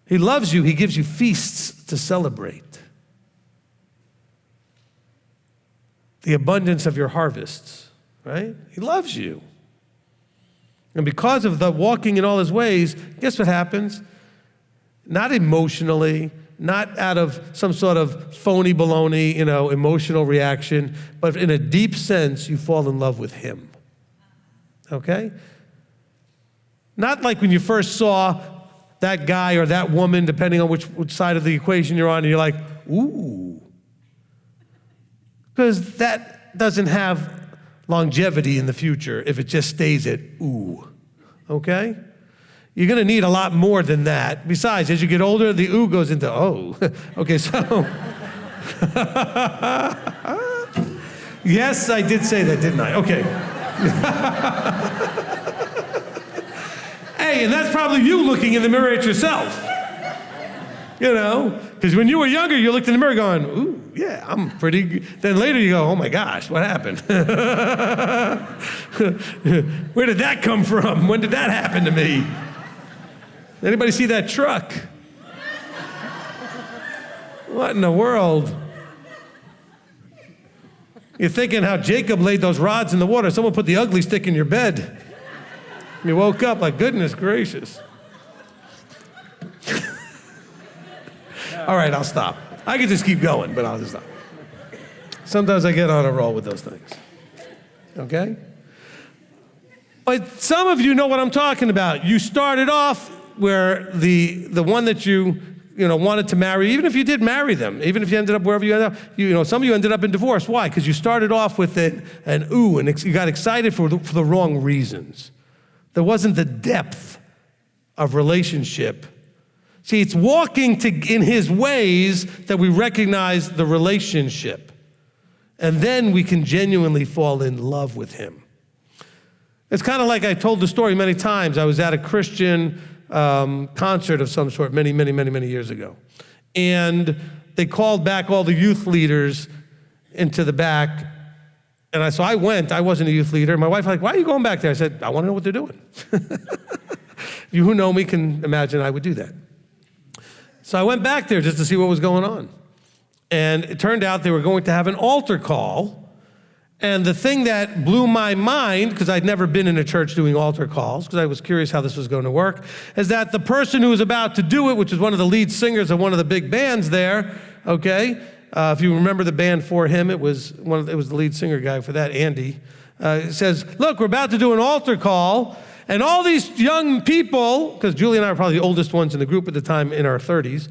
He loves you. He gives you feasts to celebrate. The abundance of your harvests, right? He loves you. And because of the walking in all his ways, guess what happens? Not emotionally, not out of some sort of phony baloney, emotional reaction, but in a deep sense, you fall in love with him. Okay? Not like when you first saw that guy or that woman, depending on which side of the equation you're on, and you're like, ooh. Because that doesn't have longevity in the future if it just stays at ooh. okay? You're going to need a lot more than that. Besides, as you get older, the ooh goes into oh. Okay, so. Yes, I did say that, didn't I? Okay. Hey, and that's probably you looking in the mirror at yourself. You know, because when you were younger, you looked in the mirror going, ooh, yeah, I'm pretty good. Then later you go, oh my gosh, what happened? Where did that come from? When did that happen to me? Anybody see that truck? What in the world? You're thinking how Jacob laid those rods in the water. Someone put the ugly stick in your bed. You woke up like, goodness gracious. All right, I'll stop. I could just keep going, but I'll just stop. Sometimes I get on a roll with those things. Okay? But some of you know what I'm talking about. You started off where the one that you wanted to marry, even if you did marry them, even if you ended up wherever you ended up, some of you ended up in divorce. Why? Because you started off with an ooh, and you got excited for the wrong reasons. There wasn't the depth of relationship. See, it's walking in his ways that we recognize the relationship. And then we can genuinely fall in love with him. It's kind of like I told the story many times. I was at a Christian concert of some sort many years ago. And they called back all the youth leaders into the back. And so I went. I wasn't a youth leader. My wife was like, why are you going back there? I said, I want to know what they're doing. You who know me can imagine I would do that. So I went back there just to see what was going on. And it turned out they were going to have an altar call. And the thing that blew my mind, because I'd never been in a church doing altar calls, because I was curious how this was going to work, is that the person who was about to do it, which was one of the lead singers of one of the big bands there, okay, if you remember the band For Him, it was the lead singer guy for that, Andy, says, look, we're about to do an altar call, and all these young people, because Julie and I are probably the oldest ones in the group at the time, in our 30s,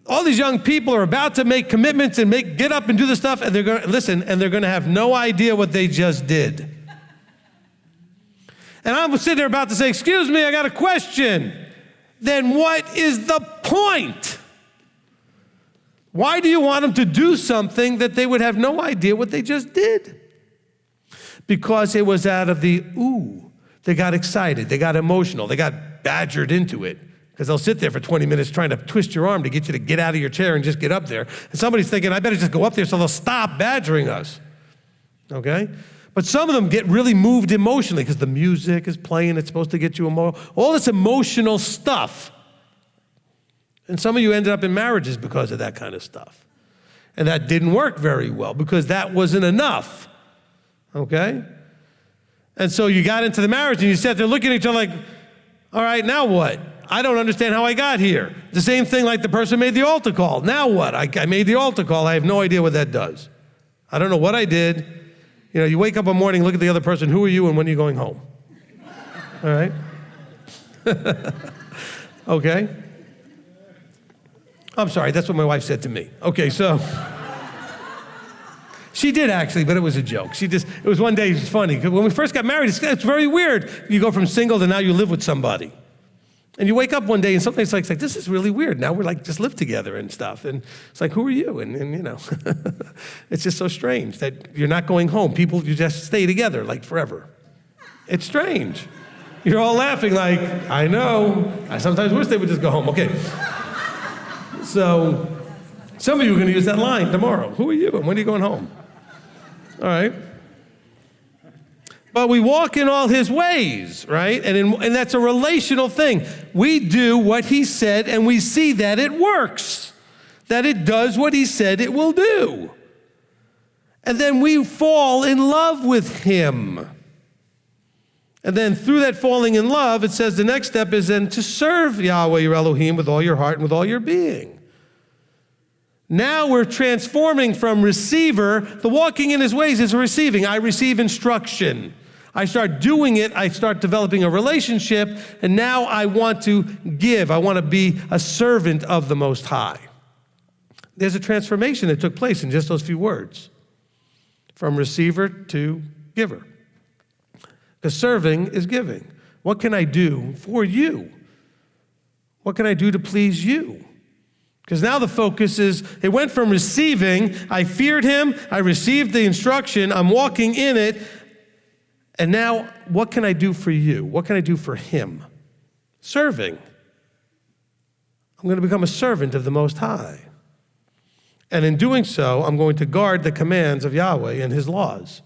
all these young people are about to make commitments and get up and do this stuff, and they're going to listen, and they're going to have no idea what they just did. And I'm sitting there about to say, excuse me, I got a question. Then what is the point? Why do you want them to do something that they would have no idea what they just did? Because it was out of the ooh. They got excited. They got emotional. They got badgered into it. Because they'll sit there for 20 minutes trying to twist your arm to get you to get out of your chair and just get up there. And somebody's thinking, I better just go up there so they'll stop badgering us. Okay? But some of them get really moved emotionally because the music is playing. It's supposed to get you emotional. All this emotional stuff. And some of you ended up in marriages because of that kind of stuff. And that didn't work very well because that wasn't enough. Okay? And so you got into the marriage and you sat there looking at each other like, all right, now what? I don't understand how I got here. The same thing like the person made the altar call. Now what? I made the altar call. I have no idea what that does. I don't know what I did. You wake up one morning, look at the other person. Who are you and when are you going home? All right? Okay. I'm sorry. That's what my wife said to me. Okay, so. She did actually, but it was a joke. It was one day, it was funny. When we first got married, it's very weird. You go from single to now you live with somebody. And you wake up one day and something it's like, this is really weird. Now we're like just live together and stuff. And it's like, who are you? And it's just so strange that you're not going home. People, you just stay together like forever. It's strange. You're all laughing like, I know. I sometimes wish they would just go home. Okay. So some of you are going to use that line tomorrow. Who are you and when are you going home? All right. But we walk in all his ways, right? And that's a relational thing. We do what he said, and we see that it works, that it does what he said it will do. And then we fall in love with him. And then through that falling in love, it says the next step is then to serve Yahweh your Elohim with all your heart and with all your being. Now we're transforming from receiver. The walking in his ways is receiving. I receive instruction. I start doing it. I start developing a relationship. And now I want to give. I want to be a servant of the Most High. There's a transformation that took place in just those few words. From receiver to giver. Because serving is giving. What can I do for you? What can I do to please you? Because now the focus is, it went from receiving, I feared him, I received the instruction, I'm walking in it, and now what can I do for you? What can I do for him? Serving. I'm going to become a servant of the Most High. And in doing so, I'm going to guard the commands of Yahweh and his laws,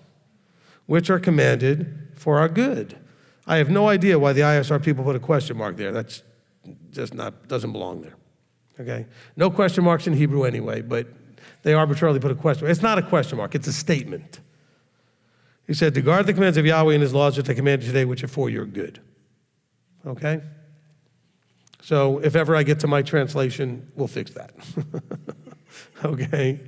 which are commanded for our good. I have no idea why the ISR people put a question mark there. That's just doesn't belong there. Okay? No question marks in Hebrew anyway, but they arbitrarily put a question mark. It's not a question mark, it's a statement. He said, to guard the commands of Yahweh and his laws which I command you today, which are for your good. Okay? So if ever I get to my translation, we'll fix that. Okay?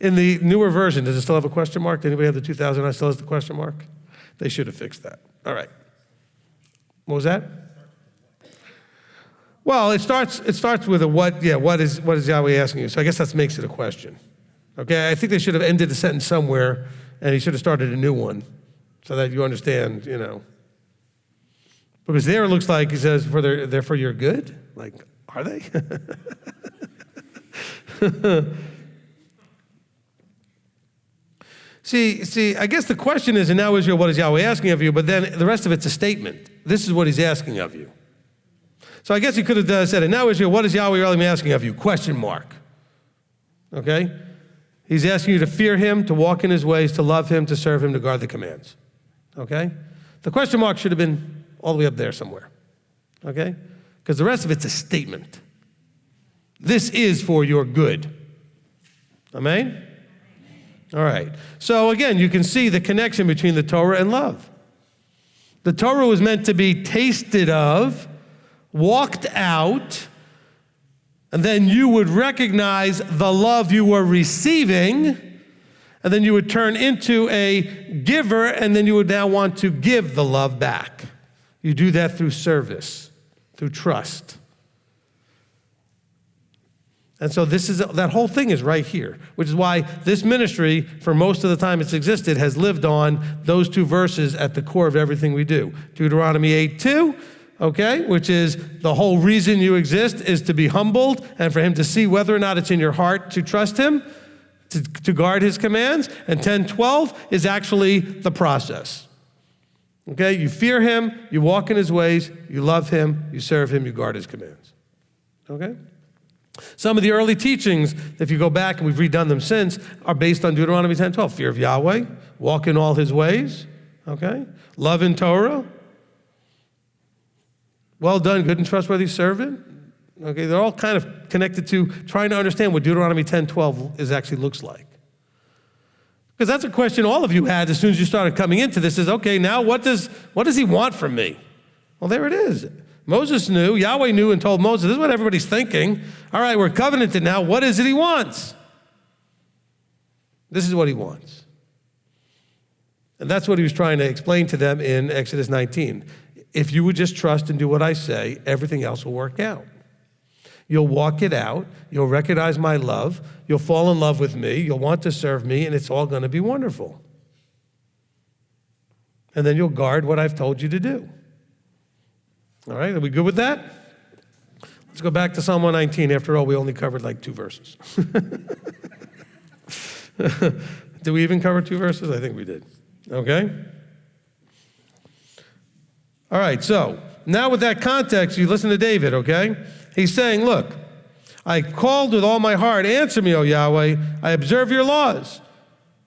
In the newer version, does it still have a question mark? Does anybody have the 2009 still has the question mark? They should have fixed that. All right. What was that? Well, it starts with a what is Yahweh asking you? So I guess that makes it a question. Okay? I think they should have ended the sentence somewhere, and he should have started a new one so that you understand, Because there it looks like he says, they're for your good? Like, are they? See, I guess the question is, and now Israel, what is Yahweh asking of you? But then the rest of it's a statement. This is what he's asking of you. So I guess he could have said, and now Israel, what is Yahweh really asking of you? Question mark. Okay? He's asking you to fear him, to walk in his ways, to love him, to serve him, to guard the commands. Okay? The question mark should have been all the way up there somewhere. Okay? Because the rest of it's a statement. This is for your good. Amen? All right. So again, you can see the connection between the Torah and love. The Torah was meant to be tasted of, walked out, and then you would recognize the love you were receiving, and then you would turn into a giver, and then you would now want to give the love back. You do that through service, through trust. And so that whole thing is right here, which is why this ministry, for most of the time it's existed, has lived on those two verses at the core of everything we do. Deuteronomy 8:2, okay, which is the whole reason you exist is to be humbled and for him to see whether or not it's in your heart to trust him, to guard his commands. And 10:12 is actually the process. Okay, you fear him, you walk in his ways, you love him, you serve him, you guard his commands. Okay? Some of the early teachings, if you go back, and we've redone them since, are based on Deuteronomy 10:12. Fear of Yahweh, walk in all his ways, okay? Love and Torah. Well done, good and trustworthy servant. Okay, they're all kind of connected to trying to understand what Deuteronomy 10:12 actually looks like. Because that's a question all of you had as soon as you started coming into this is, okay, now what does he want from me? Well, there it is. Moses knew, Yahweh knew and told Moses, this is what everybody's thinking. All right, we're covenanted now. What is it he wants? This is what he wants. And that's what he was trying to explain to them in Exodus 19. If you would just trust and do what I say, everything else will work out. You'll walk it out. You'll recognize my love. You'll fall in love with me. You'll want to serve me, and it's all going to be wonderful. And then you'll guard what I've told you to do. All right, are we good with that? Let's go back to Psalm 119. After all, we only covered like 2 verses. Did we even cover 2 verses? I think we did. Okay? All right, so now with that context, you listen to David, okay? He's saying, look, I called with all my heart, answer me, O Yahweh, I observe your laws.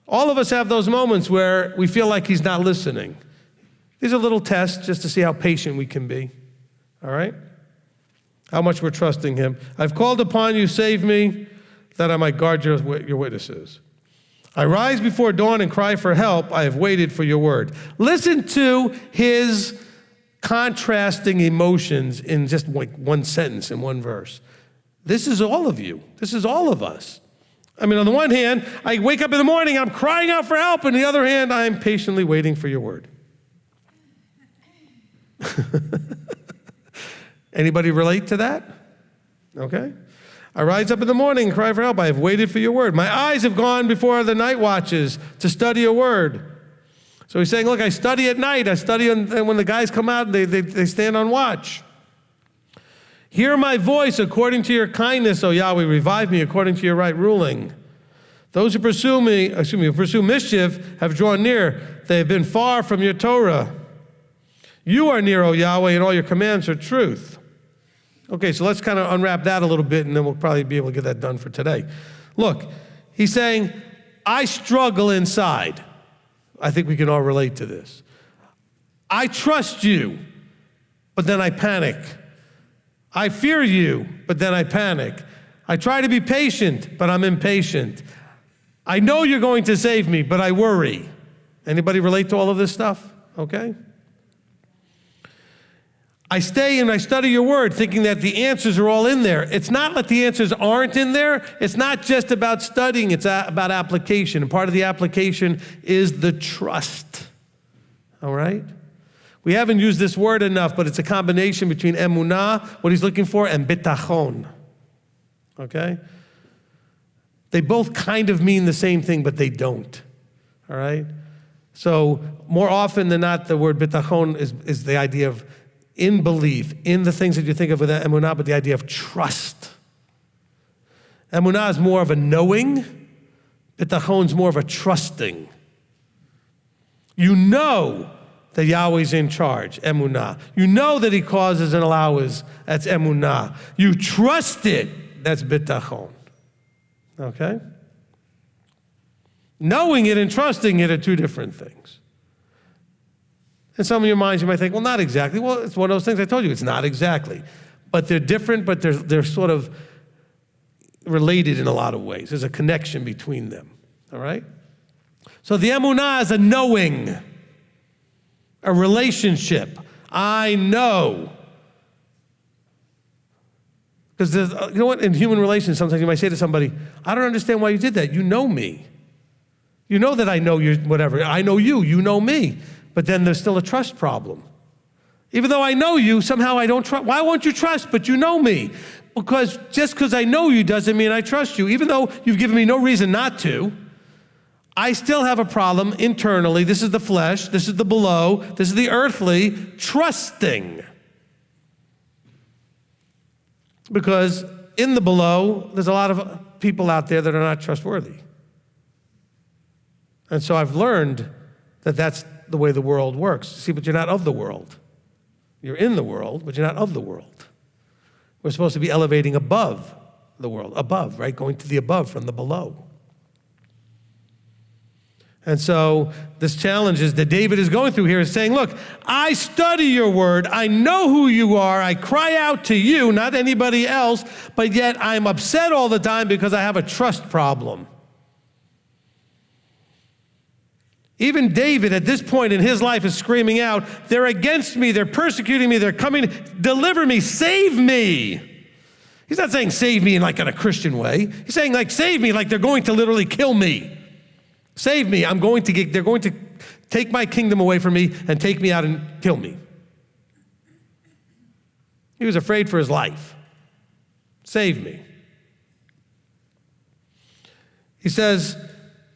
All of us have those moments where we feel like he's not listening. These are little tests just to see how patient we can be. All right? How much we're trusting him. I've called upon you, save me, that I might guard your witnesses. I rise before dawn and cry for help. I have waited for your word. Listen to his contrasting emotions in just like one sentence, in one verse. This is all of you. This is all of us. I mean, on the one hand, I wake up in the morning, I'm crying out for help. On the other hand, I'm patiently waiting for your word. Anybody relate to that? Okay. I rise up in the morning and cry for help. I have waited for your word. My eyes have gone before the night watches to study your word. So he's saying, look, I study at night. I study when the guys come out, they stand on watch. Hear my voice according to your kindness, O Yahweh. Revive me according to your right ruling. Those who pursue mischief have drawn near. They have been far from your Torah. You are near, O Yahweh, and all your commands are truth. Okay, so let's kind of unwrap that a little bit, and then we'll probably be able to get that done for today. Look, he's saying, I struggle inside. I think we can all relate to this. I trust you, but then I panic. I fear you, but then I panic. I try to be patient, but I'm impatient. I know you're going to save me, but I worry. Anybody relate to all of this stuff? Okay? I stay and I study your word thinking that the answers are all in there. It's not that the answers aren't in there. It's not just about studying. It's about application. And part of the application is the trust. All right? We haven't used this word enough, but it's a combination between emunah, what he's looking for, and bitachon. Okay? They both kind of mean the same thing, but they don't. All right? So more often than not, the word bitachon is the idea of in belief, in the things that you think of with emunah, but the idea of trust. Emunah is more of a knowing. Bitachon is more of a trusting. You know that Yahweh's in charge, emunah. You know that he causes and allows, that's emunah. You trust it, that's bitachon. Okay? Knowing it and trusting it are two different things. In some of your minds, you might think, well, not exactly. Well, it's one of those things I told you, it's not exactly. But they're different, but they're sort of related in a lot of ways. There's a connection between them, all right? So the emunah is a knowing, a relationship. I know. Because you know what, in human relations, sometimes you might say to somebody, I don't understand why you did that. You know me. You know that I know you, whatever. I know you, you know me. But then there's still a trust problem. Even though I know you, somehow I don't trust. Why won't you trust? But you know me. Because just because I know you doesn't mean I trust you. Even though you've given me no reason not to, I still have a problem internally. This is the flesh. This is the below. This is the earthly. Trusting. Because in the below, there's a lot of people out there that are not trustworthy. And so I've learned that that's the way the world works. See, but you're not of the world. You're in the world, but you're not of the world. We're supposed to be elevating above the world. Above, right? Going to the above from the below. And so this challenge is that David is going through here is saying, look, I study your word. I know who you are. I cry out to you, not anybody else, but yet I'm upset all the time because I have a trust problem. Even David at this point in his life is screaming out, they're against me, they're persecuting me, they're coming, deliver me, save me. He's not saying save me in like in a Christian way. He's saying like save me like they're going to literally kill me. Save me, they're going to take my kingdom away from me and take me out and kill me. He was afraid for his life. Save me. He says,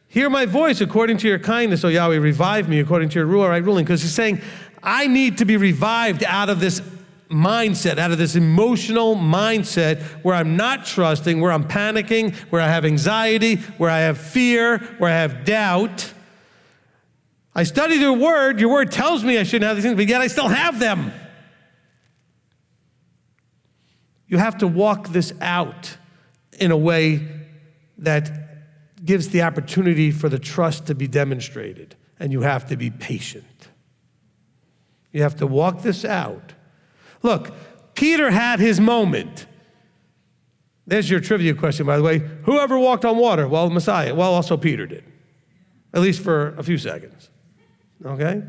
hear my voice according to your kindness, O Yahweh, revive me according to your right ruling. Because he's saying, I need to be revived out of this mindset, out of this emotional mindset where I'm not trusting, where I'm panicking, where I have anxiety, where I have fear, where I have doubt. I study your word tells me I shouldn't have these things, but yet I still have them. You have to walk this out in a way that gives the opportunity for the trust to be demonstrated, and you have to be patient. You have to walk this out. Look, Peter had his moment. There's your trivia question, by the way. Who ever walked on water? Well, Messiah. Well, also Peter did, at least for a few seconds, okay?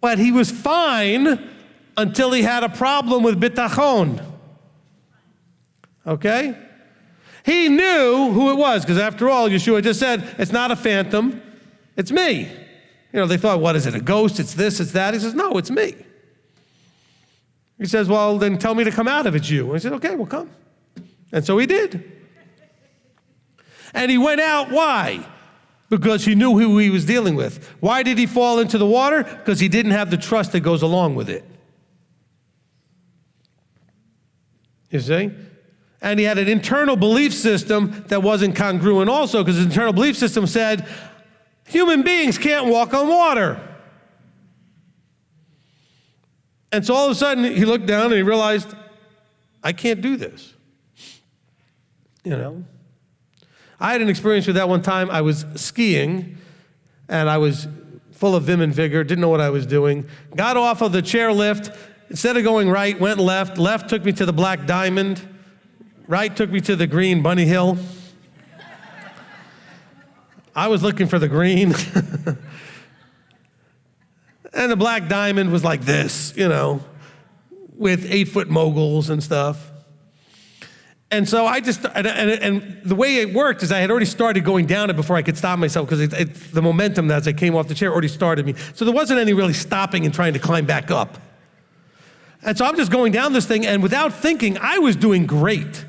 But he was fine until he had a problem with bitachon, okay? He knew who it was, because after all, Yeshua just said, it's not a phantom, it's me. You know, they thought, what is it, a ghost? It's this, it's that. He says, no, it's me. He says, well, then tell me to come out if it's you. And he said, okay, well, come. And so he did. And he went out, why? because he knew who he was dealing with. Why did he fall into the water? Because he didn't have the trust that goes along with it. You see? And he had an internal belief system that wasn't congruent also, because his internal belief system said, human beings can't walk on water. And so all of a sudden, he looked down and he realized, I can't do this. You know? I had an experience with that one time. I was skiing, and I was full of vim and vigor, didn't know what I was doing. Got off of the chairlift. Instead of going right, went left. Left took me to the Black Diamond. Right took me to the green Bunny Hill. I was looking for the green. And the Black Diamond was like this, you know, with 8-foot moguls and stuff. And so I just, and the way it worked is I had already started going down it before I could stop myself, because the momentum as I came off the chair already started me. So there wasn't any really stopping and trying to climb back up. And so I'm just going down this thing, and without thinking, I was doing great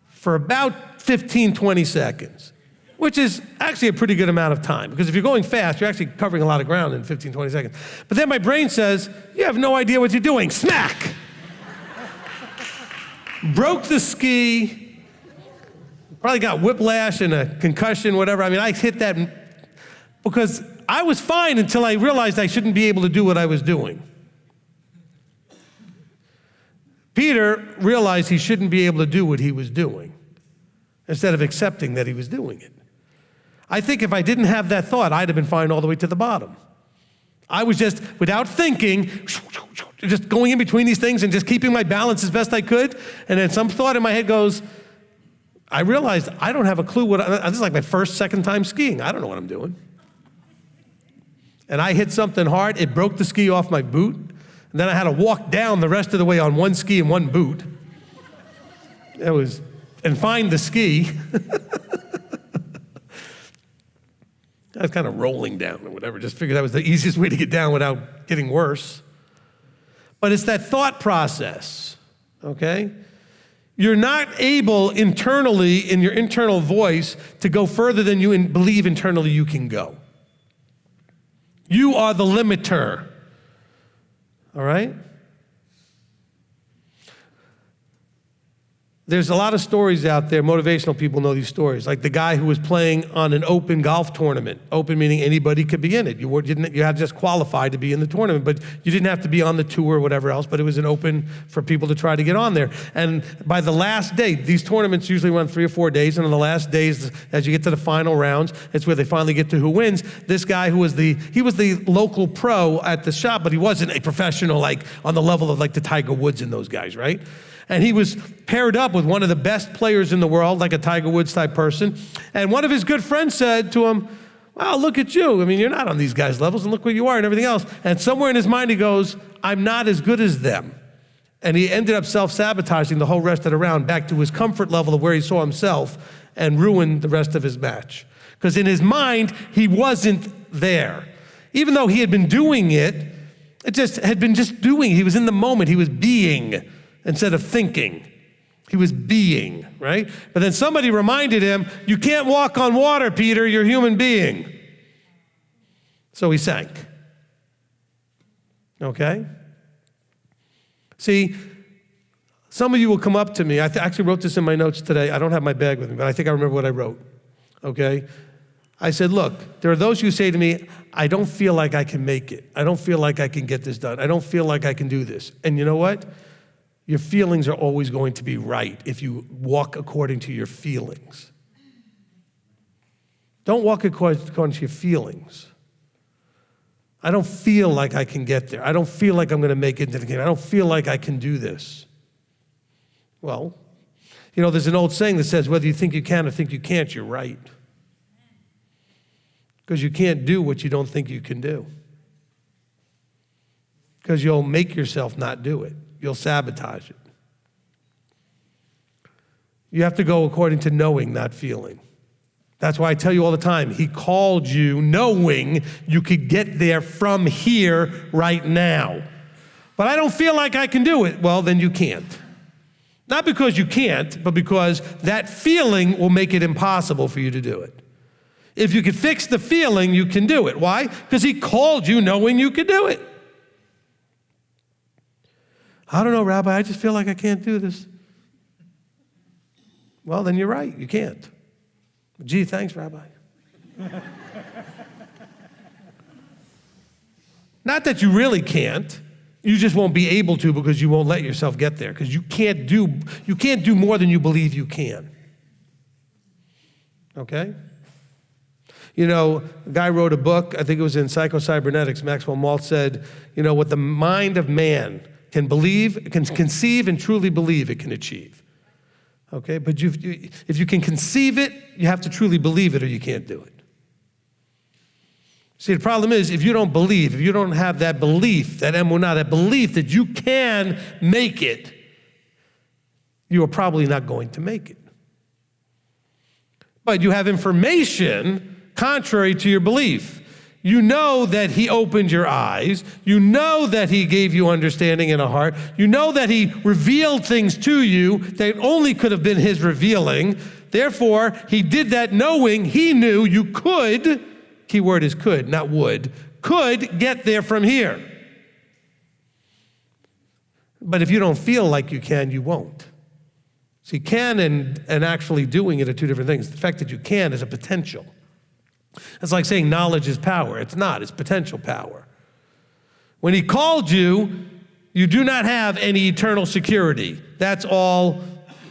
for about 15, 20 seconds, which is actually a pretty good amount of time, because if you're going fast, you're actually covering a lot of ground in 15, 20 seconds. But then my brain says, you have no idea what you're doing. Smack! Broke the ski, probably got whiplash and a concussion, whatever. I mean, I hit that because I was fine until I realized I shouldn't be able to do what I was doing. Peter realized he shouldn't be able to do what he was doing instead of accepting that he was doing it. I think if I didn't have that thought, I'd have been fine all the way to the bottom. I was just, without thinking, just going in between these things and just keeping my balance as best I could. And then some thought in my head goes, I realized I don't have a clue this is like my first, second time skiing. I don't know what I'm doing. And I hit something hard. It broke the ski off my boot. And then I had to walk down the rest of the way on one ski and one boot. And find the ski. I was kind of rolling down or whatever, just figured that was the easiest way to get down without getting worse. But it's that thought process, okay? You're not able internally, in your internal voice, to go further than you believe internally you can go. You are the limiter, all right? There's a lot of stories out there, motivational people know these stories, like the guy who was playing on an open golf tournament. Open meaning anybody could be in it. You had to just qualify to be in the tournament, but you didn't have to be on the tour or whatever else, but it was an open for people to try to get on there. And by the last day, these tournaments usually run 3 or 4 days, and on the last days, as you get to the final rounds, it's where they finally get to who wins. This guy he was the local pro at the shop, but he wasn't a professional, like on the level of like the Tiger Woods and those guys, right? And he was paired up with one of the best players in the world, like a Tiger Woods type person. And one of his good friends said to him, well, look at you. I mean, you're not on these guys' levels, and look where you are and everything else. And somewhere in his mind he goes, I'm not as good as them. And he ended up self-sabotaging the whole rest of the round back to his comfort level of where he saw himself and ruined the rest of his match. Because in his mind, he wasn't there. Even though he had been doing it, he was in the moment, he was being. Instead of thinking, he was being, right? But then somebody reminded him, you can't walk on water, Peter, you're a human being. So he sank. Okay? See, some of you will come up to me. I actually wrote this in my notes today. I don't have my bag with me, but I think I remember what I wrote. Okay? I said, look, there are those who say to me, I don't feel like I can make it. I don't feel like I can get this done. I don't feel like I can do this. And you know what? Your feelings are always going to be right if you walk according to your feelings. Don't walk according to your feelings. I don't feel like I can get there. I don't feel like I'm going to make it into the game. I don't feel like I can do this. Well, you know, there's an old saying that says, whether you think you can or think you can't, you're right. Because you can't do what you don't think you can do. Because you'll make yourself not do it. You'll sabotage it. You have to go according to knowing, not feeling. That's why I tell you all the time, he called you knowing you could get there from here right now. But I don't feel like I can do it. Well, then you can't. Not because you can't, but because that feeling will make it impossible for you to do it. If you could fix the feeling, you can do it. Why? Because he called you knowing you could do it. I don't know, Rabbi, I just feel like I can't do this. Well, then you're right, you can't. Gee, thanks, Rabbi. Not that you really can't. You just won't be able to because you won't let yourself get there, because you can't do more than you believe you can. Okay? You know, a guy wrote a book, I think it was in Psycho-Cybernetics, Maxwell Maltz said, you know, what the mind of man can believe, can conceive and truly believe, it can achieve. Okay, but if you can conceive it, you have to truly believe it or you can't do it. See, the problem is if you don't believe, if you don't have that belief, that emunah, that belief that you can make it, you are probably not going to make it. But you have information contrary to your belief. You know that he opened your eyes. You know that he gave you understanding in a heart. You know that he revealed things to you that only could have been his revealing. Therefore, he did that knowing he knew you could, keyword is could, not would, could get there from here. But if you don't feel like you can, you won't. See, can and actually doing it are two different things. The fact that you can is a potential. It's like saying knowledge is power. It's not, it's potential power. When he called you, you do not have any eternal security. That's all,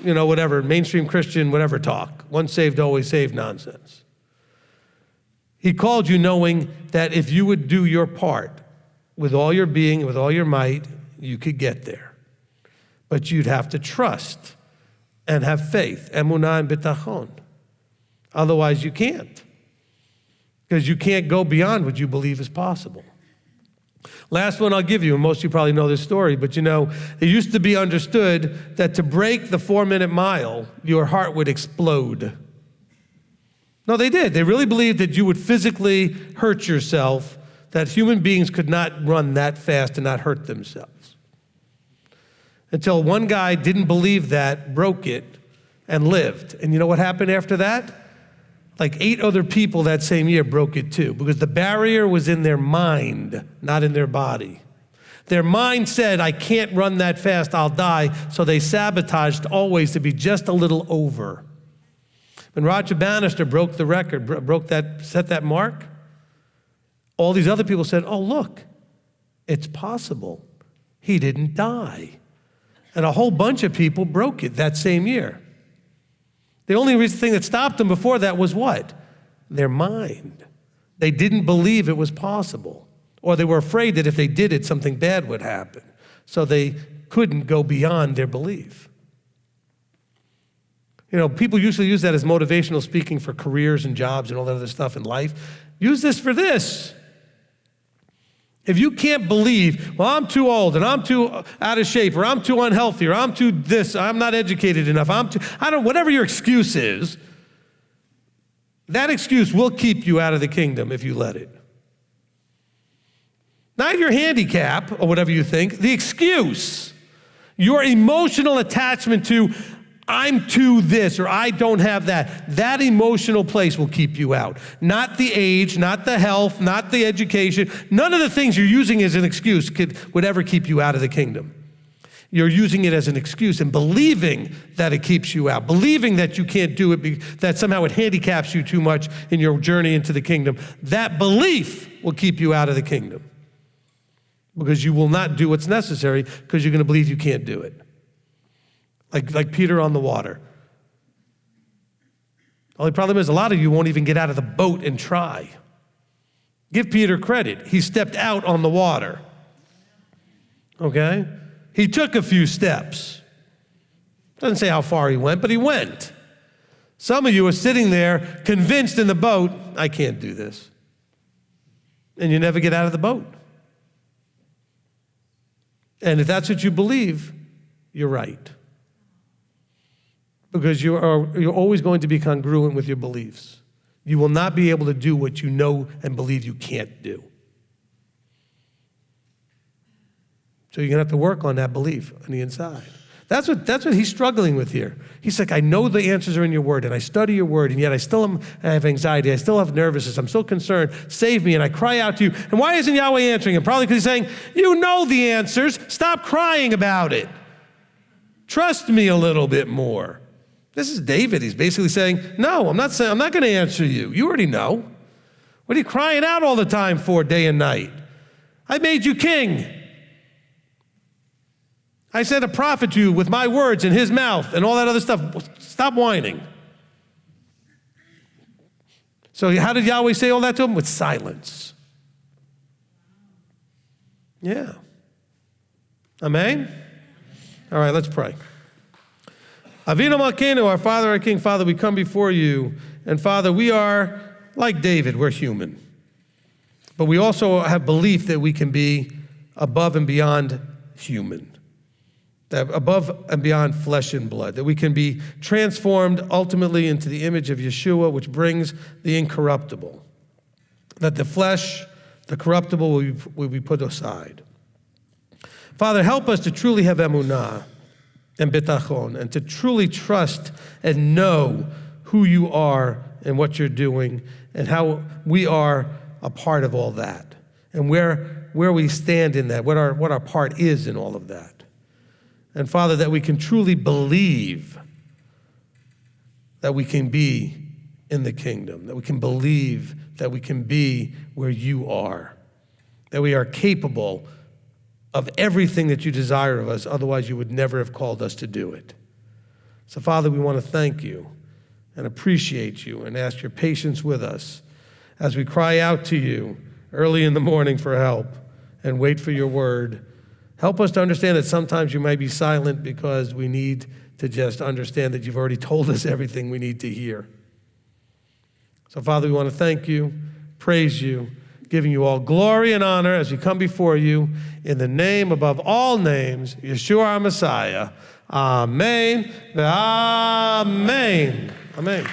you know, whatever, mainstream Christian, whatever talk. Once saved, always saved nonsense. He called you knowing that if you would do your part with all your being, with all your might, you could get there. But you'd have to trust and have faith, emunah and bitachon. Otherwise, you can't. Because you can't go beyond what you believe is possible. Last one I'll give you, and most of you probably know this story, but you know, it used to be understood that to break the 4-minute mile, your heart would explode. No, they did. They really believed that you would physically hurt yourself, that human beings could not run that fast and not hurt themselves. Until one guy didn't believe that, broke it, and lived. And you know what happened after that? Like 8 other people that same year broke it too, because the barrier was in their mind, not in their body. Their mind said, I can't run that fast, I'll die, so they sabotaged always to be just a little over. When Roger Bannister broke the record, set that mark, all these other people said, oh, look, it's possible. He didn't die. And a whole bunch of people broke it that same year. The only thing that stopped them before that was what? Their mind. They didn't believe it was possible, or they were afraid that if they did it, something bad would happen. So they couldn't go beyond their belief. You know, people usually use that as motivational speaking for careers and jobs and all that other stuff in life. Use this for this. If you can't believe, well, I'm too old, and I'm too out of shape, or I'm too unhealthy, or I'm too this, I'm not educated enough, whatever your excuse is, that excuse will keep you out of the kingdom if you let it. Not your handicap, or whatever you think, the excuse. Your emotional attachment to, I'm too this, or I don't have that. That emotional place will keep you out. Not the age, not the health, not the education. None of the things you're using as an excuse would ever keep you out of the kingdom. You're using it as an excuse and believing that it keeps you out, believing that you can't do it, that somehow it handicaps you too much in your journey into the kingdom. That belief will keep you out of the kingdom, because you will not do what's necessary because you're going to believe you can't do it. Like Peter on the water. Only problem is a lot of you won't even get out of the boat and try. Give Peter credit. He stepped out on the water. Okay? He took a few steps. Doesn't say how far he went, but he went. Some of you are sitting there convinced in the boat, I can't do this. And you never get out of the boat. And if that's what you believe, you're right. Because you're always going to be congruent with your beliefs. You will not be able to do what you know and believe you can't do. So you're going to have to work on that belief on the inside. That's what he's struggling with here. He's like, I know the answers are in your word, and I study your word, and yet I have anxiety. I still have nervousness. I'm still concerned. Save me, and I cry out to you. And why isn't Yahweh answering him? Probably because he's saying, you know the answers. Stop crying about it. Trust me a little bit more. This is David. He's basically saying, no, I'm not going to answer you. You already know. What are you crying out all the time for, day and night? I made you king. I sent a prophet to you with my words in his mouth and all that other stuff. Stop whining. So how did Yahweh say all that to him? With silence. Yeah. Amen? All right, let's pray. Avinu Malkeinu, our Father, our King. Father, we come before you. And Father, we are like David. We're human. But we also have belief that we can be above and beyond human. That above and beyond flesh and blood, that we can be transformed ultimately into the image of Yeshua, which brings the incorruptible. That the flesh, the corruptible, will be put aside. Father, help us to truly have emunah and bitachon, and to truly trust and know who you are and what you're doing, and how we are a part of all that, and where we stand in that, what our part is in all of that. And Father, that we can truly believe that we can be in the kingdom, that we can believe that we can be where you are, that we are capable of everything that you desire of us, otherwise you would never have called us to do it. So Father, we want to thank you and appreciate you and ask your patience with us as we cry out to you early in the morning for help and wait for your word. Help us to understand that sometimes you might be silent because we need to just understand that you've already told us everything we need to hear. So, Father, we want to thank you, praise you, giving you all glory and honor as we come before you in the name above all names, Yeshua our Messiah. Amen. Amen. Amen.